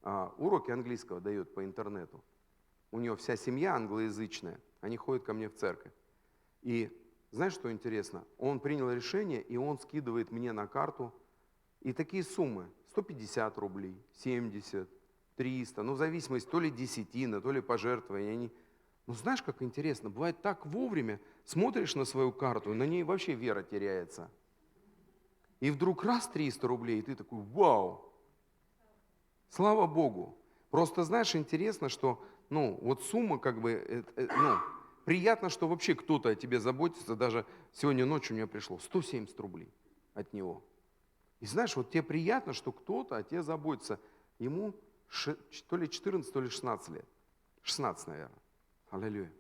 Уроки английского дает по интернету. У него вся семья англоязычная, они ходят ко мне в церковь. И знаешь, что интересно? Он принял решение, и он скидывает мне на карту. И такие суммы: 150 рублей, 70, 300, в зависимости то ли десятина, то ли пожертвования. Знаешь, как интересно, бывает так вовремя, смотришь на свою карту, и на ней вообще вера теряется. И вдруг раз 300 рублей, и ты такой: вау! Слава Богу! Просто знаешь, интересно, что, сумма приятно, что вообще кто-то о тебе заботится. Даже сегодня ночью у меня пришло 170 рублей от него. И знаешь, вот тебе приятно, что кто-то о тебе заботится. Ему то ли 14, то ли 16 лет. 16, наверное. Аллилуйя.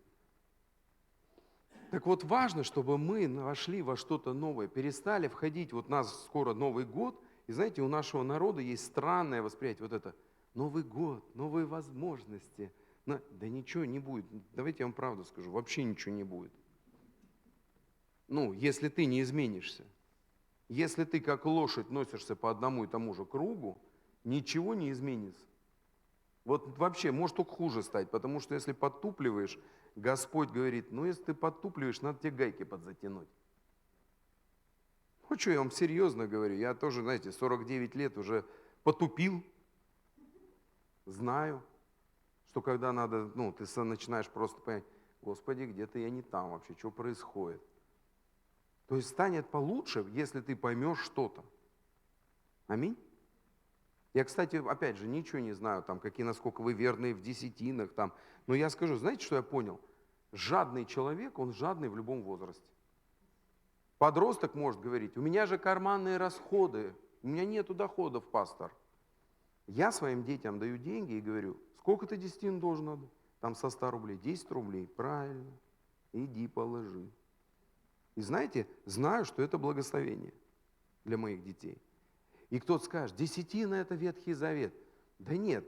Так вот, важно, чтобы мы вошли во что-то новое, перестали входить, вот у нас скоро Новый год, и знаете, у нашего народа есть странное восприятие, вот это Новый год, новые возможности. Да ничего не будет, давайте я вам правду скажу, вообще ничего не будет. Если ты не изменишься, если ты как лошадь носишься по одному и тому же кругу, ничего не изменится. Вот вообще может только хуже стать, потому что если подтупливаешь, Господь говорит, если ты подтупливаешь, надо тебе гайки подзатянуть. Что я вам серьезно говорю, я тоже, 49 лет уже потупил, знаю, что когда надо, ты начинаешь просто понять, Господи, где-то я не там вообще, что происходит. То есть станет получше, если ты поймешь что-то. Аминь. Я, кстати, опять же, ничего не знаю, насколько вы верные в десятинах, но я скажу, знаете, что я понял? Жадный человек, он жадный в любом возрасте. Подросток может говорить, у меня же карманные расходы, у меня нету доходов, пастор. Я своим детям даю деньги и говорю, сколько ты десятин должен отдать? Со 100 рублей, 10 рублей, правильно, иди положи. И знаете, знаю, что это благословение для моих детей. И кто-то скажет, десятина – это Ветхий Завет. Да нет,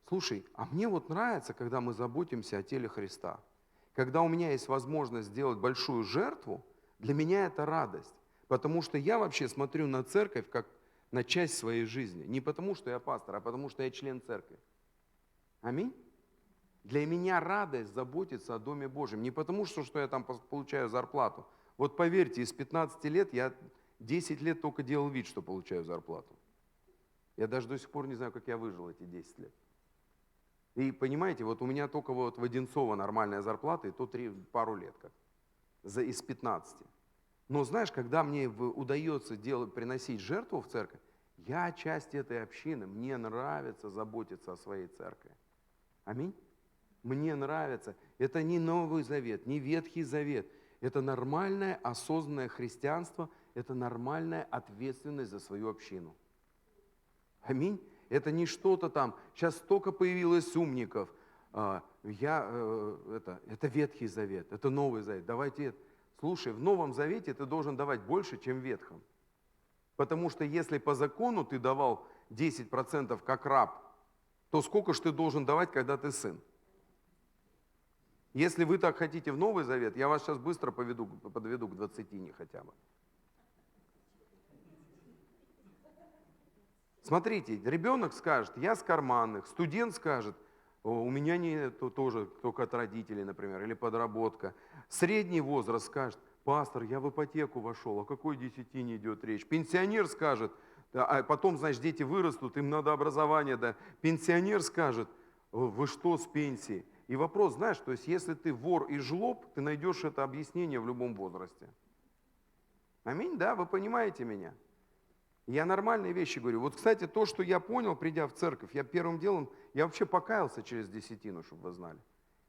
слушай, а мне вот нравится, когда мы заботимся о теле Христа. Когда у меня есть возможность сделать большую жертву, для меня это радость. Потому что я вообще смотрю на церковь как на часть своей жизни. Не потому, что я пастор, а потому, что я член церкви. Аминь. Для меня радость заботиться о Доме Божьем. Не потому, что я там получаю зарплату. Вот поверьте, из 15 лет я 10 лет только делал вид, что получаю зарплату. Я даже до сих пор не знаю, как я выжил эти 10 лет. И понимаете, вот у меня только вот в Одинцово нормальная зарплата, и то пару лет как. Из 15. Но знаешь, когда мне удается приносить жертву в церковь, я часть этой общины, мне нравится заботиться о своей церкви. Аминь. Мне нравится. Это не Новый Завет, не Ветхий Завет. Это нормальное, осознанное христианство, это нормальная ответственность за свою общину. Аминь. Это не что-то там, сейчас столько появилось умников. Это Ветхий Завет, это Новый Завет. Давайте это. Слушай, в Новом Завете ты должен давать больше, чем в Ветхом. Потому что если по закону ты давал 10% как раб, то сколько же ты должен давать, когда ты сын? Если вы так хотите в Новый Завет, я вас сейчас быстро подведу к 20 хотя бы. Смотрите, ребенок скажет, я с карманных, студент скажет, у меня нет тоже только от родителей, например, или подработка. Средний возраст скажет, пастор, я в ипотеку вошел, о какой десятине идет речь? Пенсионер скажет, а потом, значит, дети вырастут, им надо образование, да. Пенсионер скажет, вы что с пенсией? И вопрос, знаешь, то есть если ты вор и жлоб, ты найдешь это объяснение в любом возрасте. Аминь, да, вы понимаете меня? Я нормальные вещи говорю. Вот, кстати, то, что я понял, придя в церковь, я первым делом, я вообще покаялся через десятину, чтобы вы знали.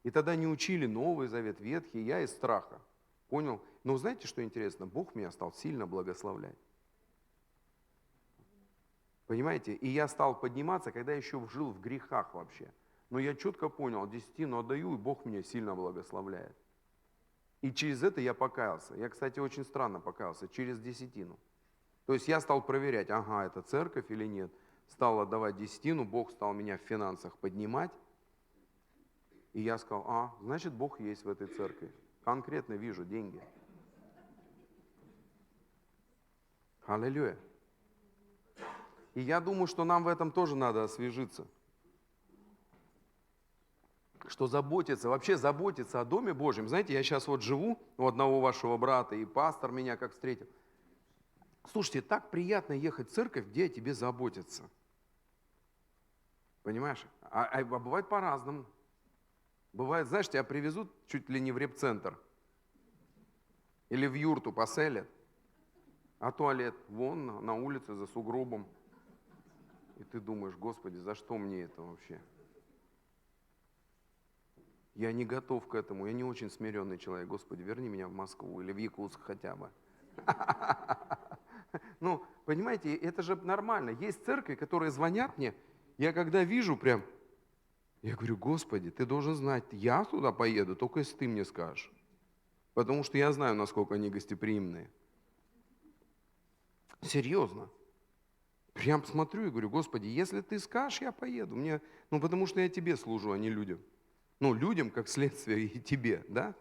И тогда не учили Новый Завет, Ветхий, я из страха. Понял? Но знаете, что интересно? Бог меня стал сильно благословлять. Понимаете? И я стал подниматься, когда еще жил в грехах вообще. Но я четко понял, десятину отдаю, и Бог меня сильно благословляет. И через это я покаялся. Я, кстати, очень странно покаялся, через десятину. То есть я стал проверять, ага, это церковь или нет. Стал отдавать десятину, Бог стал меня в финансах поднимать. И я сказал, значит, Бог есть в этой церкви. Конкретно вижу деньги. Аллилуйя. И я думаю, что нам в этом тоже надо освежиться. Что вообще заботиться о Доме Божьем. Знаете, я сейчас вот живу у одного вашего брата, и пастор меня как встретил. Слушайте, так приятно ехать в церковь, где о тебе заботятся. Понимаешь? А бывает по-разному. Бывает, знаешь, тебя привезут чуть ли не в репцентр. Или в юрту поселят. А туалет вон на улице за сугробом. И ты думаешь, Господи, за что мне это вообще? Я не готов к этому, я не очень смиренный человек. Господи, верни меня в Москву или в Якутск хотя бы. Ну, понимаете, это же нормально. Есть церкви, которые звонят мне, я когда вижу прям, я говорю, Господи, ты должен знать, я туда поеду, только если ты мне скажешь. Потому что я знаю, насколько они гостеприимные. Серьезно. Прям смотрю и говорю, Господи, если ты скажешь, я поеду. Потому что я тебе служу, а не людям. Людям, как следствие, и тебе, да?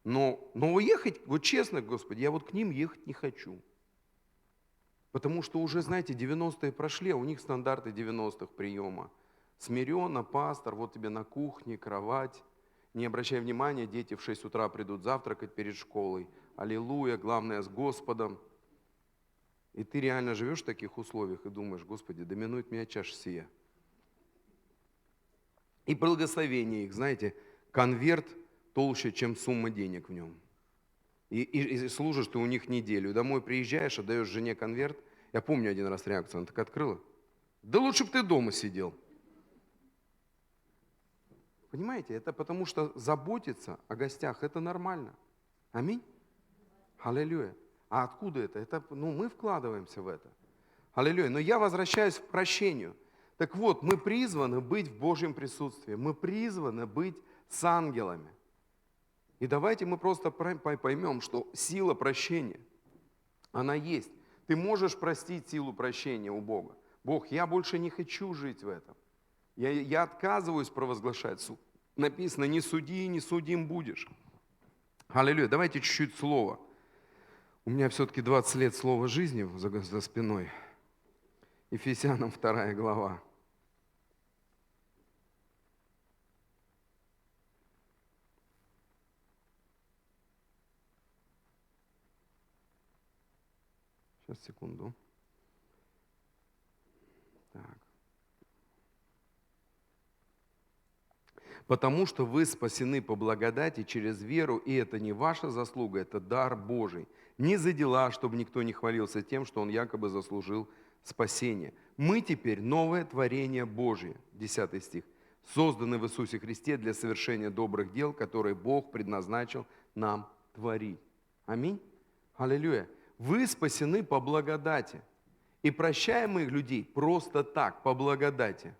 Но уехать, вот честно, Господи, я вот к ним ехать не хочу. Потому что уже, знаете, 90-е прошли, а у них стандарты 90-х приема. Смиренно, пастор, вот тебе на кухне, кровать. Не обращай внимания, дети в 6 утра придут завтракать перед школой. Аллилуйя, главное с Господом. И ты реально живешь в таких условиях и думаешь, Господи, доминует меня чаша сия. И благословение их, знаете, конверт толще, чем сумма денег в нем. И служишь ты у них неделю. Домой приезжаешь, отдаешь жене конверт. Я помню один раз реакцию, она так открыла. Да лучше бы ты дома сидел. Понимаете, это потому что заботиться о гостях, это нормально. Аминь. Аллилуйя. А откуда это? Это мы вкладываемся в это. Аллилуйя. Но я возвращаюсь к прощению. Так вот, мы призваны быть в Божьем присутствии. Мы призваны быть с ангелами. И давайте мы просто поймем, что сила прощения, она есть. Ты можешь простить силу прощения у Бога. Бог, я больше не хочу жить в этом. Я отказываюсь провозглашать суд. Написано, не суди, не судим будешь. Аллилуйя. Давайте чуть-чуть слова. У меня все-таки 20 лет слова жизни за спиной. Ефесянам 2 глава. Сейчас, секунду. Так. Потому что вы спасены по благодати через веру, и это не ваша заслуга, это дар Божий. Не за дела, чтобы никто не хвалился тем, что он якобы заслужил спасение. Мы теперь новое творение Божие, 10 стих, созданы в Иисусе Христе для совершения добрых дел, которые Бог предназначил нам творить. Аминь. Аллилуйя. Вы спасены по благодати. И прощаем мы людей просто так, по благодати.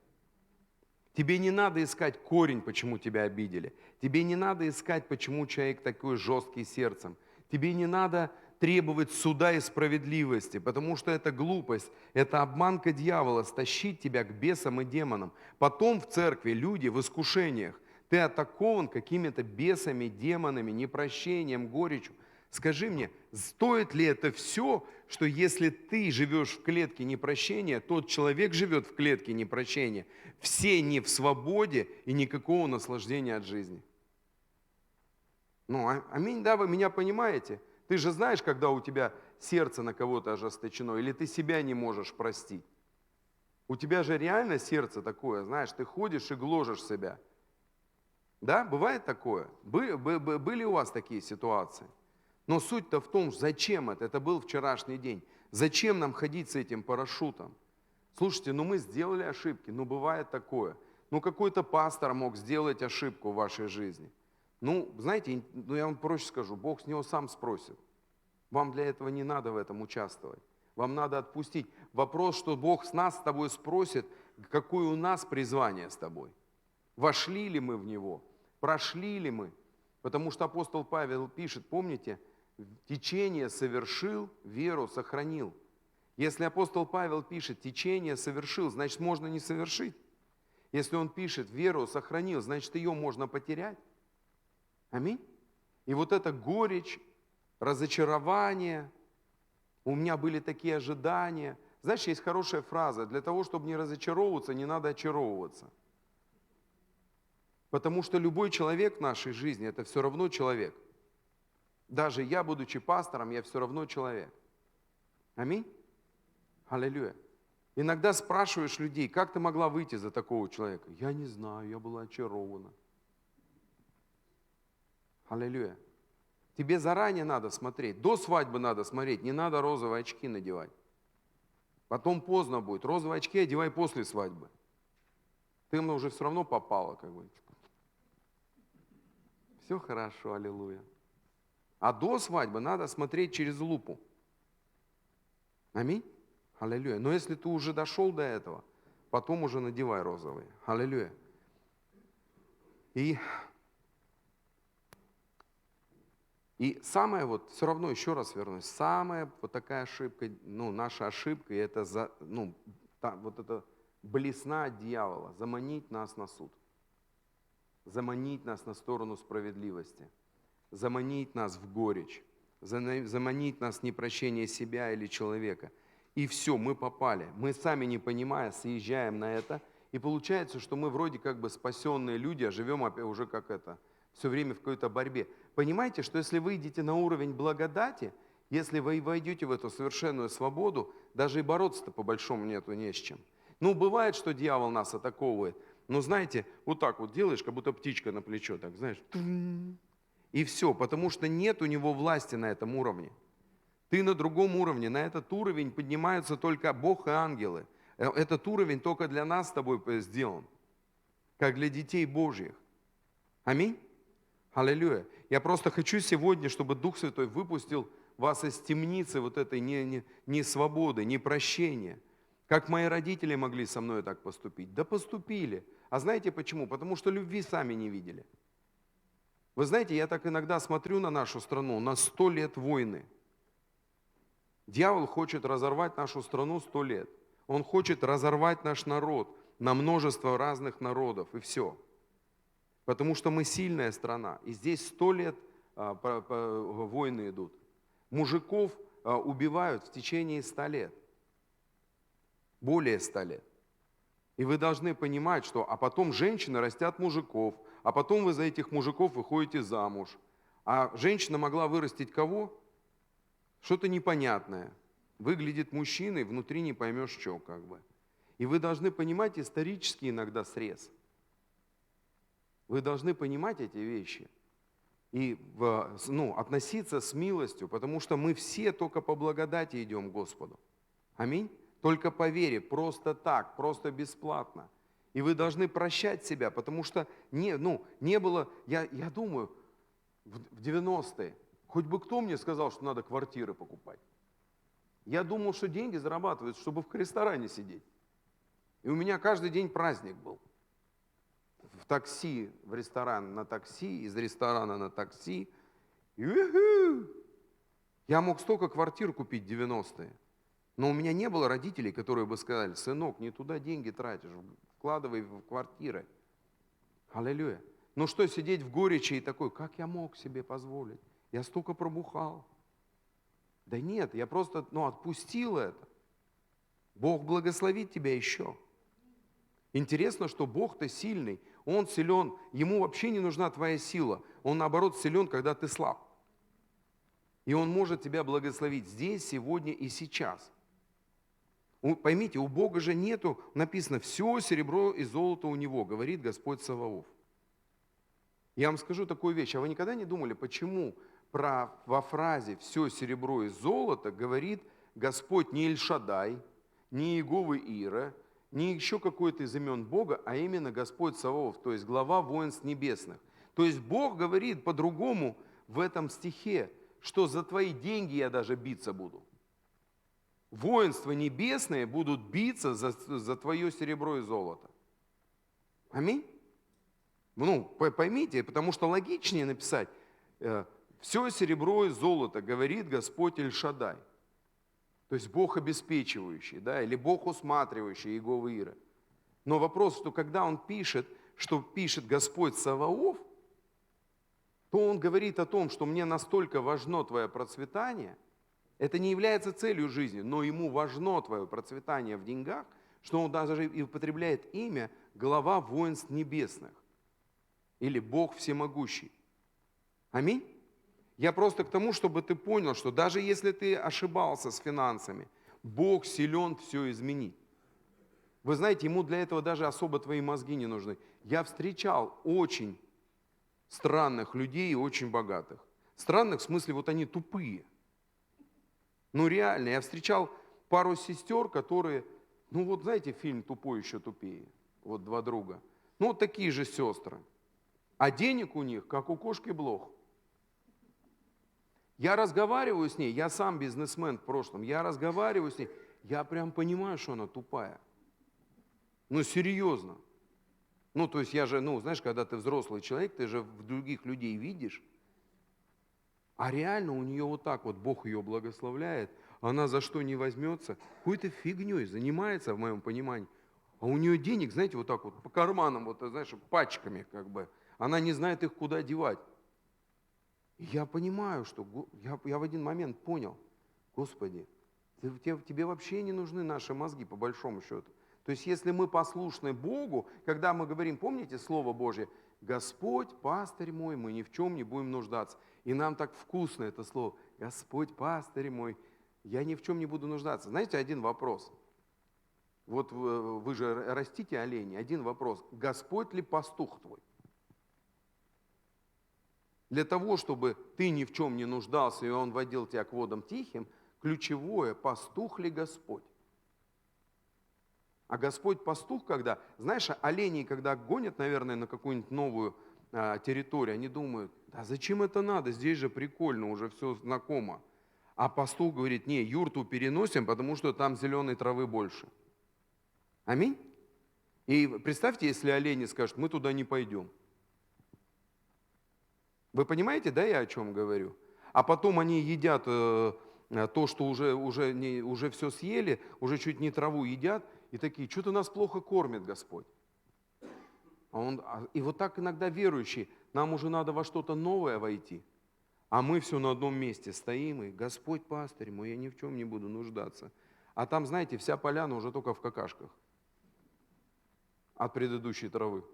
Тебе не надо искать корень, почему тебя обидели. Тебе не надо искать, почему человек такой жесткий сердцем. Тебе не надо требовать суда и справедливости, потому что это глупость, это обманка дьявола, стащить тебя к бесам и демонам. Потом в церкви люди в искушениях. Ты атакован какими-то бесами, демонами, непрощением, горечью. Скажи мне, стоит ли это все, что если ты живешь в клетке непрощения, тот человек живет в клетке непрощения, все не в свободе и никакого наслаждения от жизни? Ну, аминь, да, вы меня понимаете? Ты же знаешь, когда у тебя сердце на кого-то ожесточено, или ты себя не можешь простить. У тебя же реально сердце такое, знаешь, ты ходишь и гложешь себя. Да, бывает такое? Были у вас такие ситуации? Но суть-то в том, зачем это? Это был вчерашний день. Зачем нам ходить с этим парашютом? Слушайте, ну мы сделали ошибки, ну бывает такое. Ну какой-то пастор мог сделать ошибку в вашей жизни. Ну, знаете, ну я вам проще скажу, Бог с него сам спросит. Вам для этого не надо в этом участвовать. Вам надо отпустить. Вопрос, что Бог с нас с тобой спросит, какое у нас призвание с тобой. Вошли ли мы в него? Прошли ли мы? Потому что апостол Павел пишет, помните, течение совершил, веру сохранил. Если апостол Павел пишет, течение совершил, значит, можно не совершить. Если он пишет, веру сохранил, значит, ее можно потерять. Аминь. И вот эта горечь, разочарование, у меня были такие ожидания. Знаешь, есть хорошая фраза, для того, чтобы не разочаровываться, не надо очаровываться. Потому что любой человек в нашей жизни, это все равно человек. Даже я, будучи пастором, я все равно человек. Аминь. Аллилуйя. Иногда спрашиваешь людей, как ты могла выйти за такого человека? Я не знаю, я была очарована. Аллилуйя. Тебе заранее надо смотреть, до свадьбы надо смотреть, не надо розовые очки надевать. Потом поздно будет, розовые очки одевай после свадьбы. Ты мне уже все равно попала, как бы. Все хорошо, аллилуйя. А до свадьбы надо смотреть через лупу. Аминь. Аллилуйя. Но если ты уже дошел до этого, потом уже надевай розовые. Аллилуйя. И самое вот, все равно еще раз вернусь, самая вот такая ошибка, ну, наша ошибка, и это вот это блесна от дьявола, заманить нас на суд, заманить нас на сторону справедливости, заманить нас в горечь, заманить нас в непрощение себя или человека. И все, мы попали. Мы сами не понимая, съезжаем на это, и получается, что мы вроде как бы спасенные люди, а живем уже как это, все время в какой-то борьбе. Понимаете, что если вы идете на уровень благодати, если вы войдете в эту совершенную свободу, даже и бороться-то по большому нету не с чем. Ну, бывает, что дьявол нас атаковывает, но знаете, вот так вот делаешь, как будто птичка на плечо, так знаешь, и все, потому что нет у него власти на этом уровне. Ты на другом уровне, на этот уровень поднимаются только Бог и ангелы. Этот уровень только для нас с тобой сделан, как для детей Божьих. Аминь. Аллилуйя. Я просто хочу сегодня, чтобы Дух Святой выпустил вас из темницы вот этой несвободы, непрощения. Как мои родители могли со мной так поступить? Да поступили. А знаете почему? Потому что любви сами не видели. Вы знаете, я так иногда смотрю на нашу страну, на 100 лет войны. Дьявол хочет разорвать нашу страну 100 лет. Он хочет разорвать наш народ на множество разных народов, и все. Потому что мы сильная страна, и здесь 100 лет войны идут. Мужиков убивают в течение 100 лет, более 100 лет. И вы должны понимать, что а потом женщины растят мужиков, а потом вы за этих мужиков выходите замуж. А женщина могла вырастить кого? Что-то непонятное. Выглядит мужчиной, внутри не поймешь, что как бы. И вы должны понимать исторический иногда срез. Вы должны понимать эти вещи и относиться с милостью, потому что мы все только по благодати идем к Господу. Аминь. Только по вере, просто так, просто бесплатно. И вы должны прощать себя, потому что не было, я думаю, в 90-е, хоть бы кто мне сказал, что надо квартиры покупать. Я думал, что деньги зарабатывают, чтобы в ресторане сидеть. И у меня каждый день праздник был. В такси, в ресторан на такси, из ресторана на такси. Я мог столько квартир купить в 90-е. Но у меня не было родителей, которые бы сказали: сынок, не туда деньги тратишь, вкладывай в квартиры. Аллилуйя. Ну что, сидеть в горечи и такой: как я мог себе позволить? Я столько пробухал. Да нет, я просто отпустил это. Бог благословит тебя еще. Интересно, что Бог-то сильный, Он силен, Ему вообще не нужна твоя сила. Он наоборот силен, когда ты слаб. И Он может тебя благословить здесь, сегодня и сейчас. Поймите, у Бога же нету, написано, все серебро и золото у Него, говорит Господь Саваоф. Я вам скажу такую вещь, а вы никогда не думали, почему во фразе «все серебро и золото» говорит Господь не Эль-Шадай, не Иеговы Ира, не еще какой-то из имен Бога, а именно Господь Саваоф, то есть глава воинств небесных. То есть Бог говорит по-другому в этом стихе, что за твои деньги я даже биться буду. Воинства небесные будут биться за твое серебро и золото. Аминь? Поймите, потому что логичнее написать «все серебро и золото, говорит Господь Эль-Шадай». То есть Бог обеспечивающий, да, или Бог усматривающий, Иеговы Ира. Но вопрос, что когда он пишет, что пишет Господь Саваоф, то он говорит о том, что мне настолько важно твое процветание, это не является целью жизни, но ему важно твое процветание в деньгах, что он даже и употребляет имя глава воинств небесных или Бог всемогущий. Аминь? Я просто к тому, чтобы ты понял, что даже если ты ошибался с финансами, Бог силен все изменить. Вы знаете, ему для этого даже особо твои мозги не нужны. Я встречал очень странных людей и очень богатых. Странных в смысле, вот они тупые. Реально, я встречал пару сестер, которые, знаете, фильм «Тупой еще тупее», вот два друга. Такие же сестры. А денег у них, как у кошки блох. Я разговариваю с ней, я сам бизнесмен в прошлом, я разговариваю с ней, я прям понимаю, что она тупая. Серьезно. То есть я же, знаешь, когда ты взрослый человек, ты же в других людей видишь, а реально у нее вот так вот Бог ее благословляет, она за что не возьмется, какой-то фигней занимается, в моем понимании. А у нее денег, знаете, вот так вот по карманам, вот, знаешь, пачками как бы. Она не знает их куда девать. И я понимаю, что я в один момент понял, Господи, тебе вообще не нужны наши мозги, по большому счету. То есть, если мы послушны Богу, когда мы говорим, помните Слово Божье, Господь, пастырь мой, мы ни в чем не будем нуждаться. И нам так вкусно это слово, Господь, пастырь мой, я ни в чем не буду нуждаться. Знаете, один вопрос. Вот вы же растите оленей, один вопрос. Господь ли пастух твой? Для того, чтобы ты ни в чем не нуждался, и Он водил тебя к водам тихим, ключевое, пастух ли Господь? А Господь пастух, когда, знаешь, оленей, когда гонят, наверное, на какую-нибудь новую территорию, они думают, да зачем это надо, здесь же прикольно, уже все знакомо. А пастух говорит, не, юрту переносим, потому что там зеленой травы больше. Аминь? И представьте, если олени скажут, мы туда не пойдем. Вы понимаете, да, я о чем говорю? А потом они едят то, что уже все съели, уже чуть не траву едят, и такие, что-то нас плохо кормит Господь. И вот так иногда верующие, нам уже надо во что-то новое войти, а мы все на одном месте стоим, и Господь пастырь мой, я ни в чем не буду нуждаться. А там, знаете, вся поляна уже только в какашках от предыдущей травы.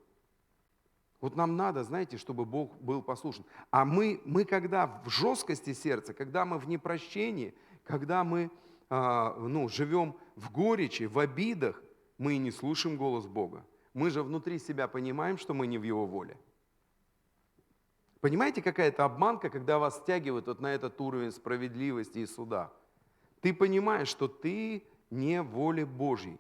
Вот нам надо, знаете, чтобы Бог был послушен. А мы когда в жесткости сердца, когда мы в непрощении, когда мы живем в горечи, в обидах, мы и не слушаем голос Бога. Мы же внутри себя понимаем, что мы не в Его воле. Понимаете, какая-то обманка, когда вас стягивают вот на этот уровень справедливости и суда. Ты понимаешь, что ты не в воле Божьей.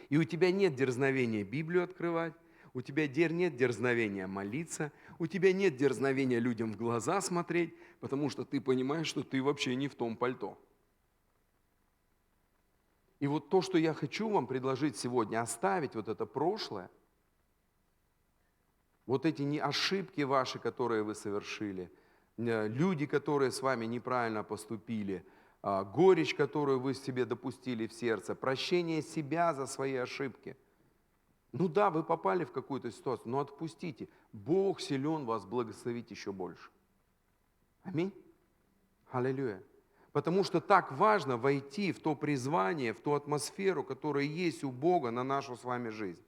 И у тебя нет дерзновения Библию открывать, у тебя нет дерзновения молиться, у тебя нет дерзновения людям в глаза смотреть, потому что ты понимаешь, что ты вообще не в том пальто. И вот то, что я хочу вам предложить сегодня, оставить вот это прошлое, вот эти ошибки ваши, которые вы совершили, люди, которые с вами неправильно поступили, горечь, которую вы себе допустили в сердце, прощение себя за свои ошибки. Ну да, вы попали в какую-то ситуацию, но отпустите. Бог силен вас благословить еще больше. Аминь. Аллилуйя. Потому что так важно войти в то призвание, в ту атмосферу, которая есть у Бога на нашу с вами жизнь.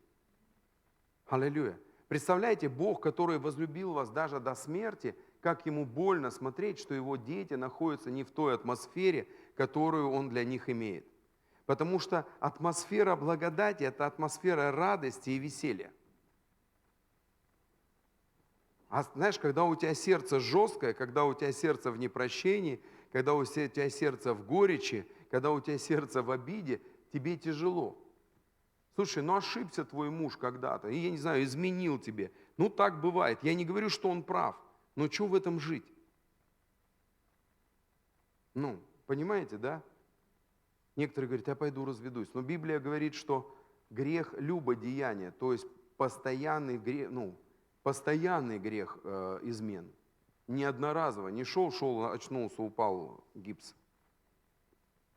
Аллилуйя. Представляете, Бог, который возлюбил вас даже до смерти, как Ему больно смотреть, что Его дети находятся не в той атмосфере, которую Он для них имеет. Потому что атмосфера благодати – это атмосфера радости и веселья. А знаешь, когда у тебя сердце жесткое, когда у тебя сердце в непрощении, когда у тебя сердце в горечи, когда у тебя сердце в обиде, тебе тяжело. Слушай, ну ошибся твой муж когда-то, и я не знаю, изменил тебе. Ну так бывает. Я не говорю, что он прав, но что в этом жить? Ну, понимаете, да? Некоторые говорят, я пойду разведусь. Но Библия говорит, что грех любодеяния, то есть постоянный грех, измен. Не одноразово, не шел, очнулся, упал гипс.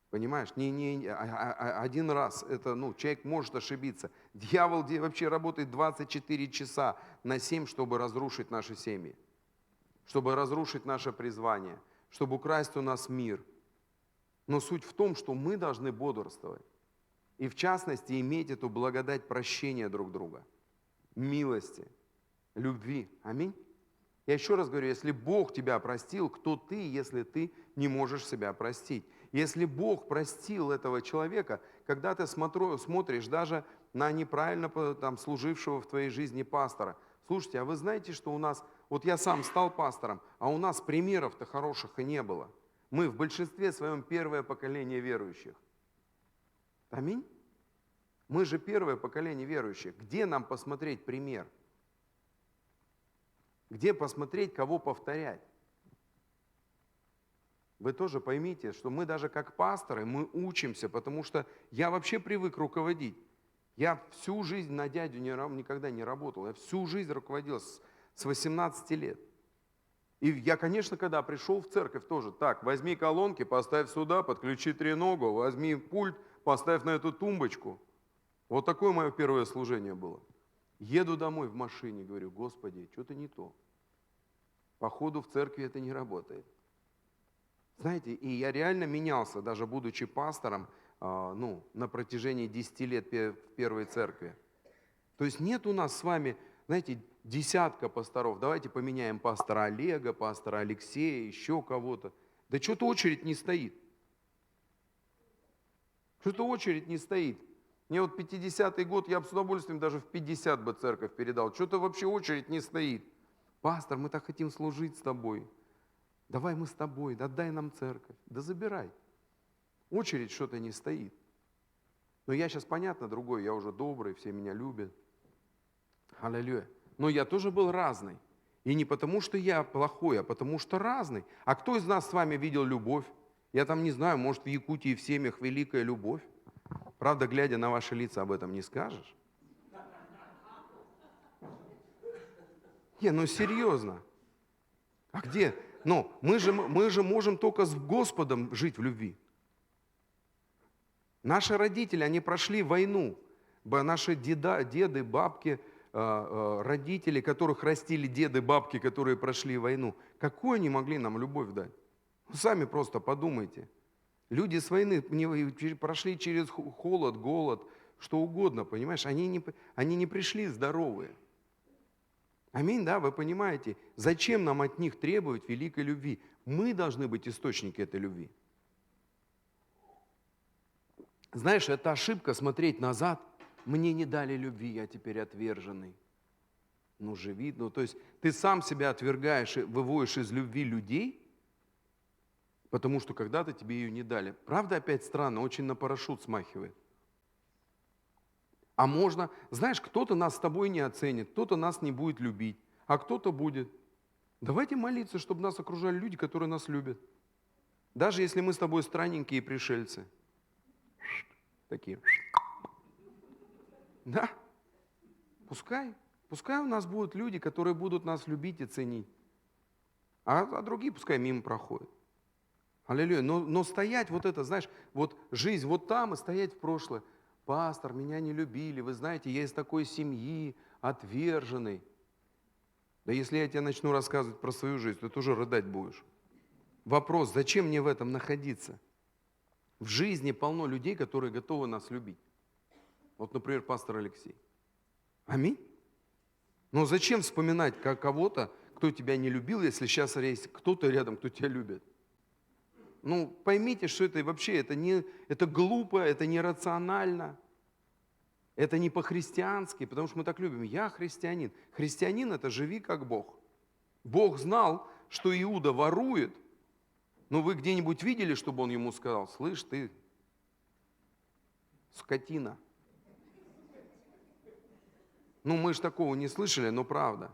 Понимаешь, один раз, человек может ошибиться. Дьявол вообще работает 24 часа на 7, чтобы разрушить наши семьи, чтобы разрушить наше призвание, чтобы украсть у нас мир. Но суть в том, что мы должны бодрствовать. И в частности иметь эту благодать прощения друг друга, милости, любви. Аминь. Я еще раз говорю, если Бог тебя простил, кто ты, если ты не можешь себя простить? Если Бог простил этого человека, когда ты смотришь даже на неправильно служившего в твоей жизни пастора. Слушайте, а вы знаете, что у нас, вот я сам стал пастором, а у нас примеров-то хороших и не было. Мы в большинстве своем первое поколение верующих. Аминь. Мы же первое поколение верующих. Где нам посмотреть пример? Где посмотреть, кого повторять? Вы тоже поймите, что мы даже как пасторы, мы учимся, потому что я вообще привык руководить. Я всю жизнь на дядю никогда не работал. Я всю жизнь руководил с 18 лет. И я, конечно, когда пришел в церковь тоже, так, возьми колонки, поставь сюда, подключи треногу, возьми пульт, поставь на эту тумбочку. Вот такое мое первое служение было. Еду домой в машине, говорю, Господи, что-то не то. Походу в церкви это не работает. Знаете, и я реально менялся, даже будучи пастором, на протяжении 10 лет в первой церкви. То есть нет у нас с вами, знаете, десятка пасторов. Давайте поменяем пастора Олега, пастора Алексея, еще кого-то. Да что-то очередь не стоит. Что-то очередь не стоит. Мне вот 50-й год, я бы с удовольствием даже в 50 бы церковь передал. Что-то вообще очередь не стоит. Пастор, мы так хотим служить с тобой. Давай мы с тобой, отдай нам церковь. Да забирай. Очередь что-то не стоит. Но я сейчас, понятно, другой, я уже добрый, все меня любят. Аллилуйя. Но я тоже был разный. И не потому, что я плохой, а потому, что разный. А кто из нас с вами видел любовь? Я там не знаю, может, в Якутии в семьях великая любовь. Правда, глядя на ваши лица, об этом не скажешь. Не, ну серьезно. А где? Ну, мы же можем только с Господом жить в любви. Наши родители, они прошли войну. Наши деды, бабки, родители, которых растили деды, бабки, которые прошли войну. Какую они могли нам любовь дать? Сами просто подумайте. Люди с войны прошли через холод, голод, что угодно, понимаешь? Они не пришли здоровые. Аминь, да, вы понимаете? Зачем нам от них требовать великой любви? Мы должны быть источники этой любви. Знаешь, это ошибка смотреть назад. Мне не дали любви, я теперь отверженный. Ну, живи. Ну, то есть ты сам себя отвергаешь и выводишь из любви людей, потому что когда-то тебе ее не дали. Правда, опять странно, очень на парашют смахивает. А можно, знаешь, кто-то нас с тобой не оценит, кто-то нас не будет любить, а кто-то будет. Давайте молиться, чтобы нас окружали люди, которые нас любят. Даже если мы с тобой странненькие пришельцы. Такие. Да? Пускай у нас будут люди, которые будут нас любить и ценить. А другие пускай мимо проходят. Аллилуйя. Но стоять вот это, знаешь, вот жизнь вот там и стоять в прошлое. Пастор, меня не любили, вы знаете, я из такой семьи, отверженный. Да если я тебе начну рассказывать про свою жизнь, то ты уже рыдать будешь. Вопрос, зачем мне в этом находиться? В жизни полно людей, которые готовы нас любить. Вот, например, пастор Алексей. Аминь. Но зачем вспоминать кого-то, кто тебя не любил, если сейчас есть кто-то рядом, кто тебя любит? Ну, поймите, что это вообще, это глупо, это нерационально, это не по-христиански, потому что мы так любим. Я христианин. Христианин – это живи как Бог. Бог знал, что Иуда ворует, но вы где-нибудь видели, чтобы он ему сказал: слышь, ты скотина. Ну, мы же такого не слышали, но правда.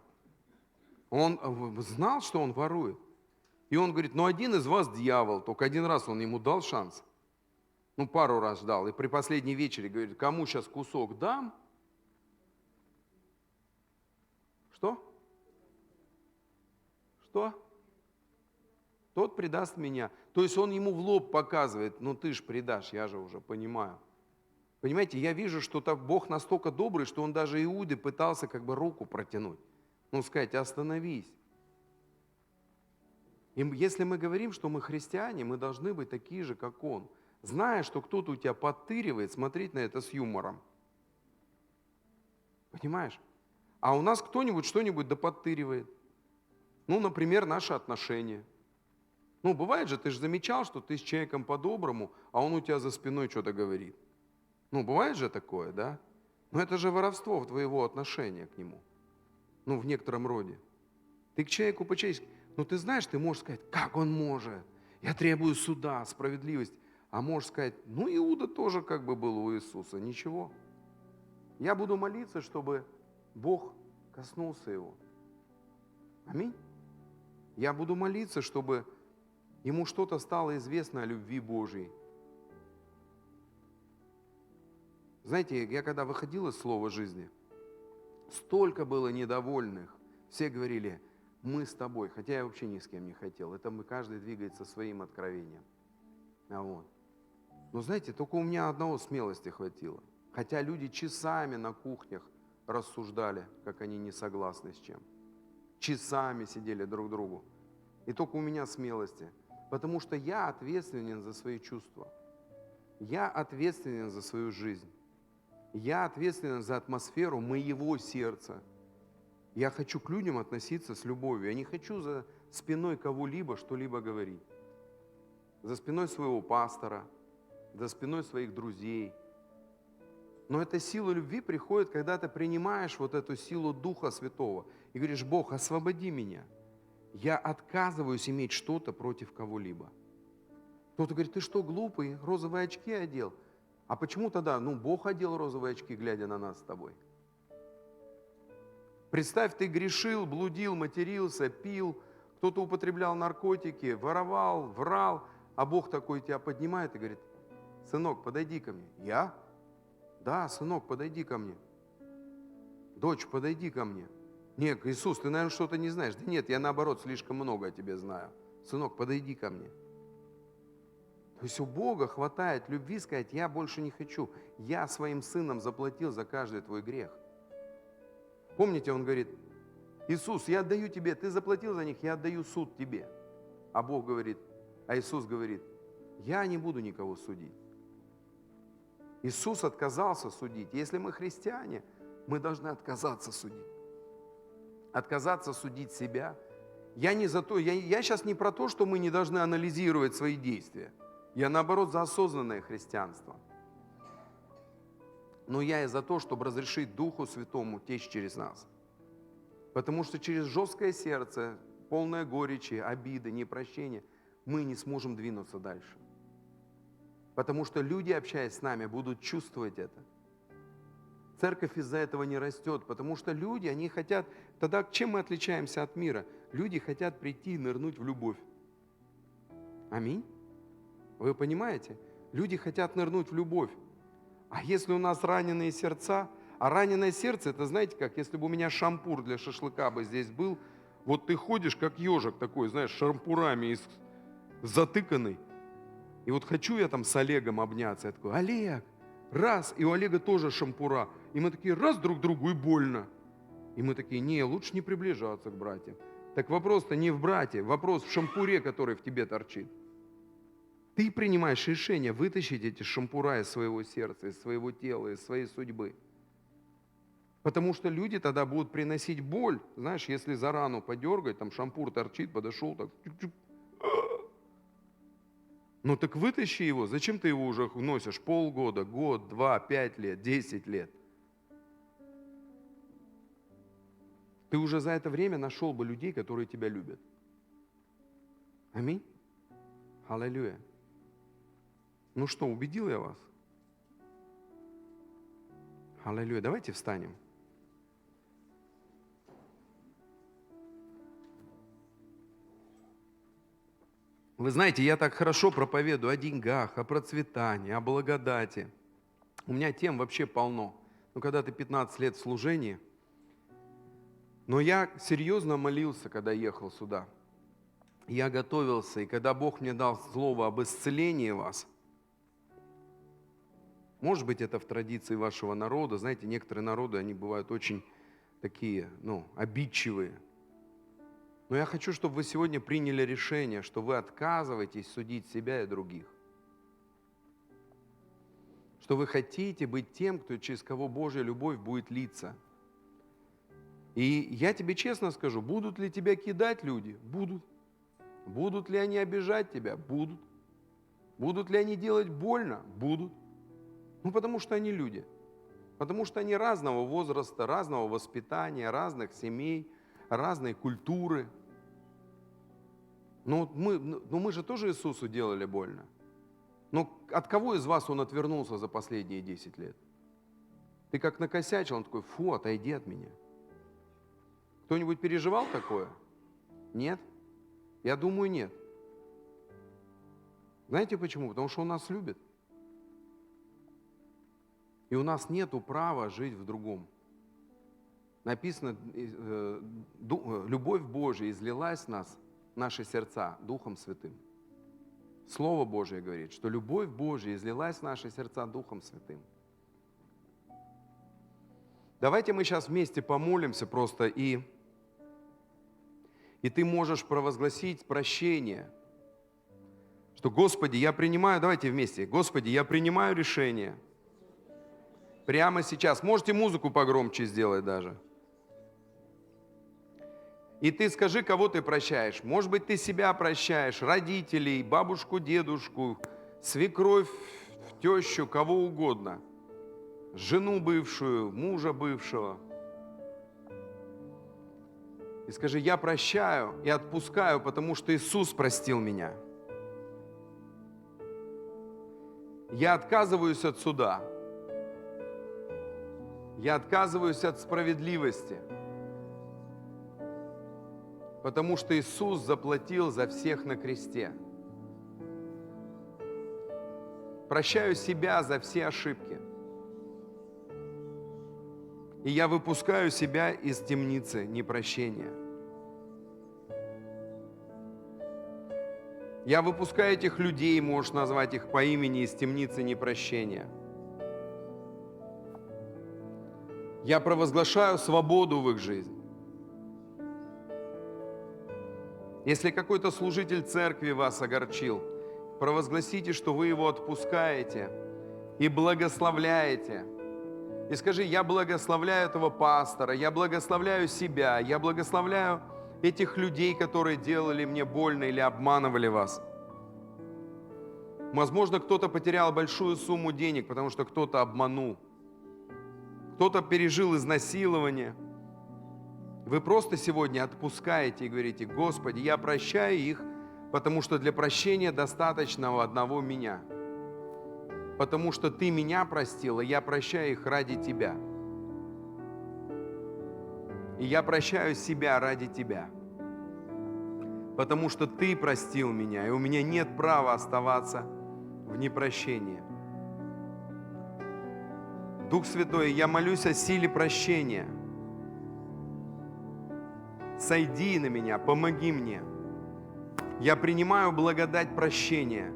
Он знал, что он ворует. И он говорит: ну один из вас дьявол, только один раз он ему дал шанс. Ну, пару раз дал. И при последней вечере говорит: кому сейчас кусок дам? Что? Что? Тот предаст меня. То есть он ему в лоб показывает: ну ты ж предашь, я же уже понимаю. Понимаете, я вижу, что Бог настолько добрый, что он даже Иуде пытался как бы руку протянуть. Ну, сказать: остановись. И если мы говорим, что мы христиане, мы должны быть такие же, как он. Зная, что кто-то у тебя подтыривает, смотреть на это с юмором. Понимаешь? А у нас кто-нибудь что-нибудь да подтыривает. Ну, например, наши отношения. Ну, бывает же, ты же замечал, что ты с человеком по-доброму, а он у тебя за спиной что-то говорит. Ну, бывает же такое, да? Но это же воровство в твоего отношения к нему. Ну, в некотором роде. Ты к человеку по-человечески. Ну, ты знаешь, ты можешь сказать: как он может? Я требую суда, справедливости. А можешь сказать: ну, Иуда тоже как бы был у Иисуса. Ничего. Я буду молиться, чтобы Бог коснулся его. Аминь. Я буду молиться, чтобы ему что-то стало известно о любви Божьей. Знаете, я когда выходил из слова жизни, столько было недовольных. Все говорили: мы с тобой. Хотя я вообще ни с кем не хотел. Это каждый двигается своим откровением. Вот. Но знаете, только у меня одного смелости хватило. Хотя люди часами на кухнях рассуждали, как они не согласны с чем. Часами сидели друг другу. И только у меня смелости. Потому что я ответственен за свои чувства. Я ответственен за свою жизнь. Я ответственен за атмосферу моего сердца. Я хочу к людям относиться с любовью. Я не хочу за спиной кого-либо что-либо говорить. За спиной своего пастора, за спиной своих друзей. Но эта сила любви приходит, когда ты принимаешь вот эту силу Духа Святого и говоришь: Бог, освободи меня. Я отказываюсь иметь что-то против кого-либо. Кто-то говорит: ты что, глупый, розовые очки одел? А почему тогда? Ну, Бог одел розовые очки, глядя на нас с тобой. Представь, ты грешил, блудил, матерился, пил, кто-то употреблял наркотики, воровал, врал, а Бог такой тебя поднимает и говорит: сынок, подойди ко мне. Я? Да, сынок, подойди ко мне. Дочь, подойди ко мне. Нет, Иисус, ты, наверное, что-то не знаешь. Да нет, я наоборот слишком много о тебе знаю. Сынок, подойди ко мне. То есть у Бога хватает любви сказать, я больше не хочу. Я своим сыном заплатил за каждый твой грех. Помните, он говорит, Иисус, я отдаю тебе, ты заплатил за них, я отдаю суд тебе. А Бог говорит, а Иисус говорит, я не буду никого судить. Иисус отказался судить. Если мы христиане, мы должны отказаться судить. Отказаться судить себя. Я сейчас не про то, что мы не должны анализировать свои действия. Я наоборот за осознанное христианство. Но я и за то, чтобы разрешить Духу Святому течь через нас. Потому что через жесткое сердце, полное горечи, обиды, непрощения, мы не сможем двинуться дальше. Потому что люди, общаясь с нами, будут чувствовать это. Церковь из-за этого не растет, потому что люди, они хотят... Тогда чем мы отличаемся от мира? Люди хотят прийти и нырнуть в любовь. Аминь. Вы понимаете? Люди хотят нырнуть в любовь. А если у нас раненые сердца, а раненое сердце, это знаете как, если бы у меня шампур для шашлыка бы здесь был, вот ты ходишь как ежик такой, знаешь, шампурами затыканный. И вот хочу я там с Олегом обняться, я такой, Олег, раз, и у Олега тоже шампура. И мы такие, раз друг другу и больно. И мы такие, не, лучше не приближаться к братьям. Так вопрос-то не в брате, вопрос в шампуре, который в тебе торчит. Ты принимаешь решение вытащить эти шампура из своего сердца, из своего тела, из своей судьбы. Потому что люди тогда будут приносить боль. Знаешь, если за рану подергать, там шампур торчит, подошел так. Ну так вытащи его. Зачем ты его уже носишь полгода, год, 2, 5 лет, 10 лет? Ты уже за это время нашел бы людей, которые тебя любят. Аминь. Аллилуйя. Ну что, убедил я вас? Аллилуйя. Давайте встанем. Вы знаете, я так хорошо проповедую о деньгах, о процветании, о благодати. У меня тем вообще полно. Но когда ты 15 лет в служении, но я серьезно молился, когда ехал сюда. Я готовился, и когда Бог мне дал слово об исцелении вас, может быть, это в традиции вашего народа. Знаете, некоторые народы, они бывают очень такие, обидчивые. Но я хочу, чтобы вы сегодня приняли решение, что вы отказываетесь судить себя и других. Что вы хотите быть тем, кто, через кого Божья любовь будет литься. И я тебе честно скажу, будут ли тебя кидать люди? Будут. Будут ли они обижать тебя? Будут. Будут ли они делать больно? Будут. Потому что они люди. Потому что они разного возраста, разного воспитания, разных семей, разной культуры. Но мы же тоже Иисусу делали больно. Но от кого из вас он отвернулся за последние 10 лет? Ты как накосячил, он такой, фу, отойди от меня. Кто-нибудь переживал такое? Нет? Я думаю, нет. Знаете почему? Потому что он нас любит. И у нас нет права жить в другом. Написано, любовь Божия излилась в нас, в наши сердца, Духом Святым. Слово Божие говорит, что любовь Божия излилась в наши сердца Духом Святым. Давайте мы сейчас вместе помолимся просто, и ты можешь провозгласить прощение, что, Господи, я принимаю, давайте вместе, Господи, я принимаю решение прямо сейчас. Можете музыку погромче сделать даже. И ты скажи, кого ты прощаешь. Может быть, ты себя прощаешь, родителей, бабушку, дедушку, свекровь, тещу, кого угодно. Жену бывшую, мужа бывшего. И скажи, я прощаю и отпускаю, потому что Иисус простил меня. Я отказываюсь от суда. Я отказываюсь от справедливости. Потому что Иисус заплатил за всех на кресте. Прощаю себя за все ошибки. И я выпускаю себя из темницы непрощения. Я выпускаю этих людей, можешь назвать их по имени, из темницы непрощения. Я провозглашаю свободу в их жизни. Если какой-то служитель церкви вас огорчил, провозгласите, что вы его отпускаете и благословляете. И скажи: я благословляю этого пастора, я благословляю себя, я благословляю этих людей, которые делали мне больно или обманывали вас. Возможно, кто-то потерял большую сумму денег, потому что кто-то обманул. Кто-то пережил изнасилование. Вы просто сегодня отпускаете и говорите: Господи, я прощаю их, потому что для прощения достаточно одного меня. Потому что Ты меня простил, и я прощаю их ради Тебя. И я прощаю себя ради Тебя. Потому что Ты простил меня, и у меня нет права оставаться в непрощении. Дух Святой, я молюсь о силе прощения. Сойди на меня, помоги мне. Я принимаю благодать прощения.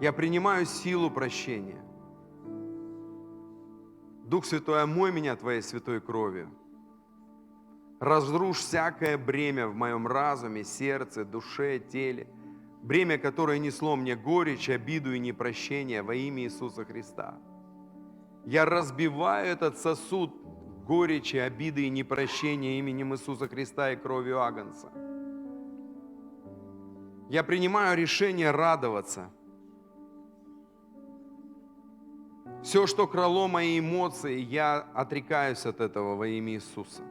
Я принимаю силу прощения. Дух Святой, омой меня Твоей святой кровью. Разрушь всякое бремя в моем разуме, сердце, душе, теле. Бремя, которое несло мне горечь, обиду и непрощение во имя Иисуса Христа. Я разбиваю этот сосуд горечи, обиды и непрощения именем Иисуса Христа и кровью Агнца. Я принимаю решение радоваться. Все, что крало мои эмоции, я отрекаюсь от этого во имя Иисуса.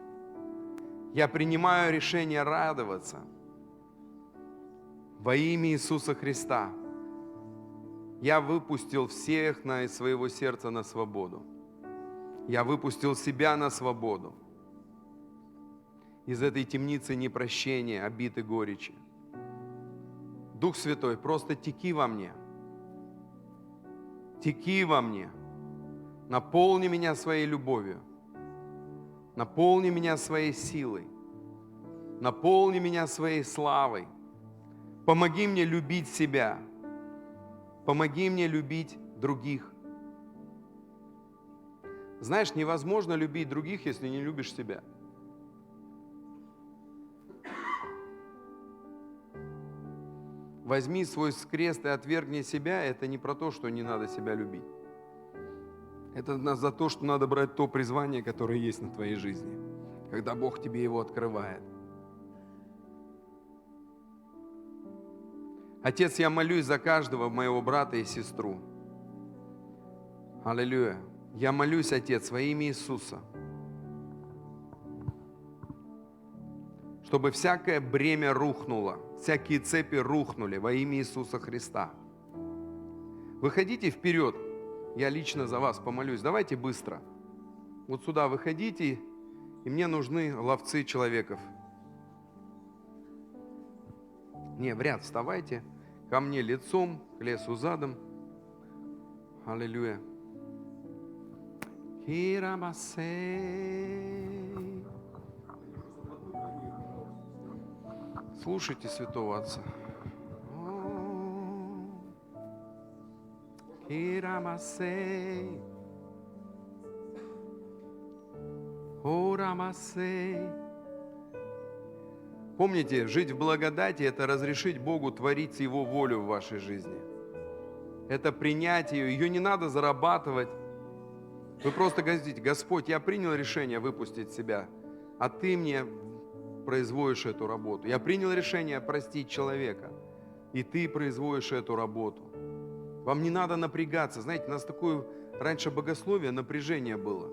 Я принимаю решение радоваться во имя Иисуса Христа. Я выпустил всех из своего сердца на свободу. Я выпустил себя на свободу из этой темницы непрощения, обид и горечи. Дух Святой, просто теки во мне. Теки во мне. Наполни меня своей любовью. Наполни меня своей силой. Наполни меня своей славой. Помоги мне любить себя. Помоги мне любить других. Знаешь, невозможно любить других, если не любишь себя. Возьми свой крест и отвергни себя. Это не про то, что не надо себя любить. Это за то, что надо брать то призвание, которое есть на твоей жизни, когда Бог тебе его открывает. Отец, я молюсь за каждого моего брата и сестру. Аллилуйя. Я молюсь, Отец, во имя Иисуса, чтобы всякое бремя рухнуло, всякие цепи рухнули во имя Иисуса Христа. Выходите вперед, я лично за вас помолюсь. Давайте быстро. Вот сюда выходите, и мне нужны ловцы человеков. Не, в ряд вставайте, ко мне лицом, к лесу задом. Аллилуйя. Слушайте Святого Отца. Помните, жить в благодати – это разрешить Богу творить Его волю в вашей жизни. Это принять ее не надо зарабатывать. Вы просто говорите: Господь, я принял решение выпустить себя, а Ты мне производишь эту работу. Я принял решение простить человека, и Ты производишь эту работу. Вам не надо напрягаться. Знаете, у нас такое раньше богословие, напряжение было.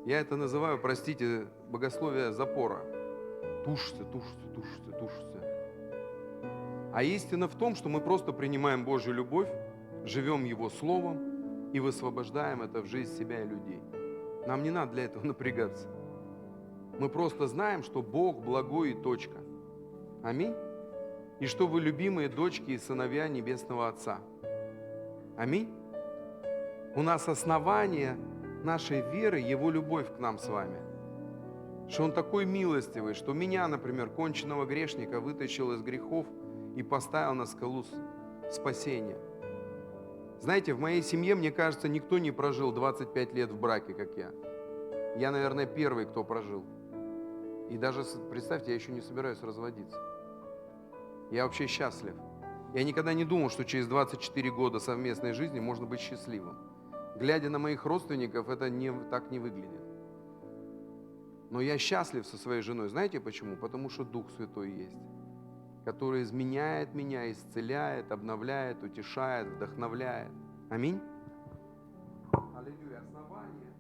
Я это называю, простите, богословие запора. Тушься, тушься, тушься, тушься. А истина в том, что мы просто принимаем Божью любовь, живем Его Словом и высвобождаем это в жизнь себя и людей. Нам не надо для этого напрягаться. Мы просто знаем, что Бог благой и точка. Аминь. И что вы любимые дочки и сыновья Небесного Отца. Аминь. У нас основания нашей веры Его любовь к нам с вами. Что Он такой милостивый, что меня, например, конченного грешника, вытащил из грехов и поставил на скалу спасения. Знаете, в моей семье, мне кажется, никто не прожил 25 лет в браке, как я. Я, наверное, первый, кто прожил. И даже, представьте, я еще не собираюсь разводиться. Я вообще счастлив. Я никогда не думал, что через 24 года совместной жизни можно быть счастливым. Глядя на моих родственников, это так не выглядит. Но я счастлив со своей женой. Знаете почему? Потому что Дух Святой есть, который изменяет меня, исцеляет, обновляет, утешает, вдохновляет. Аминь. Аллилуйя. Основание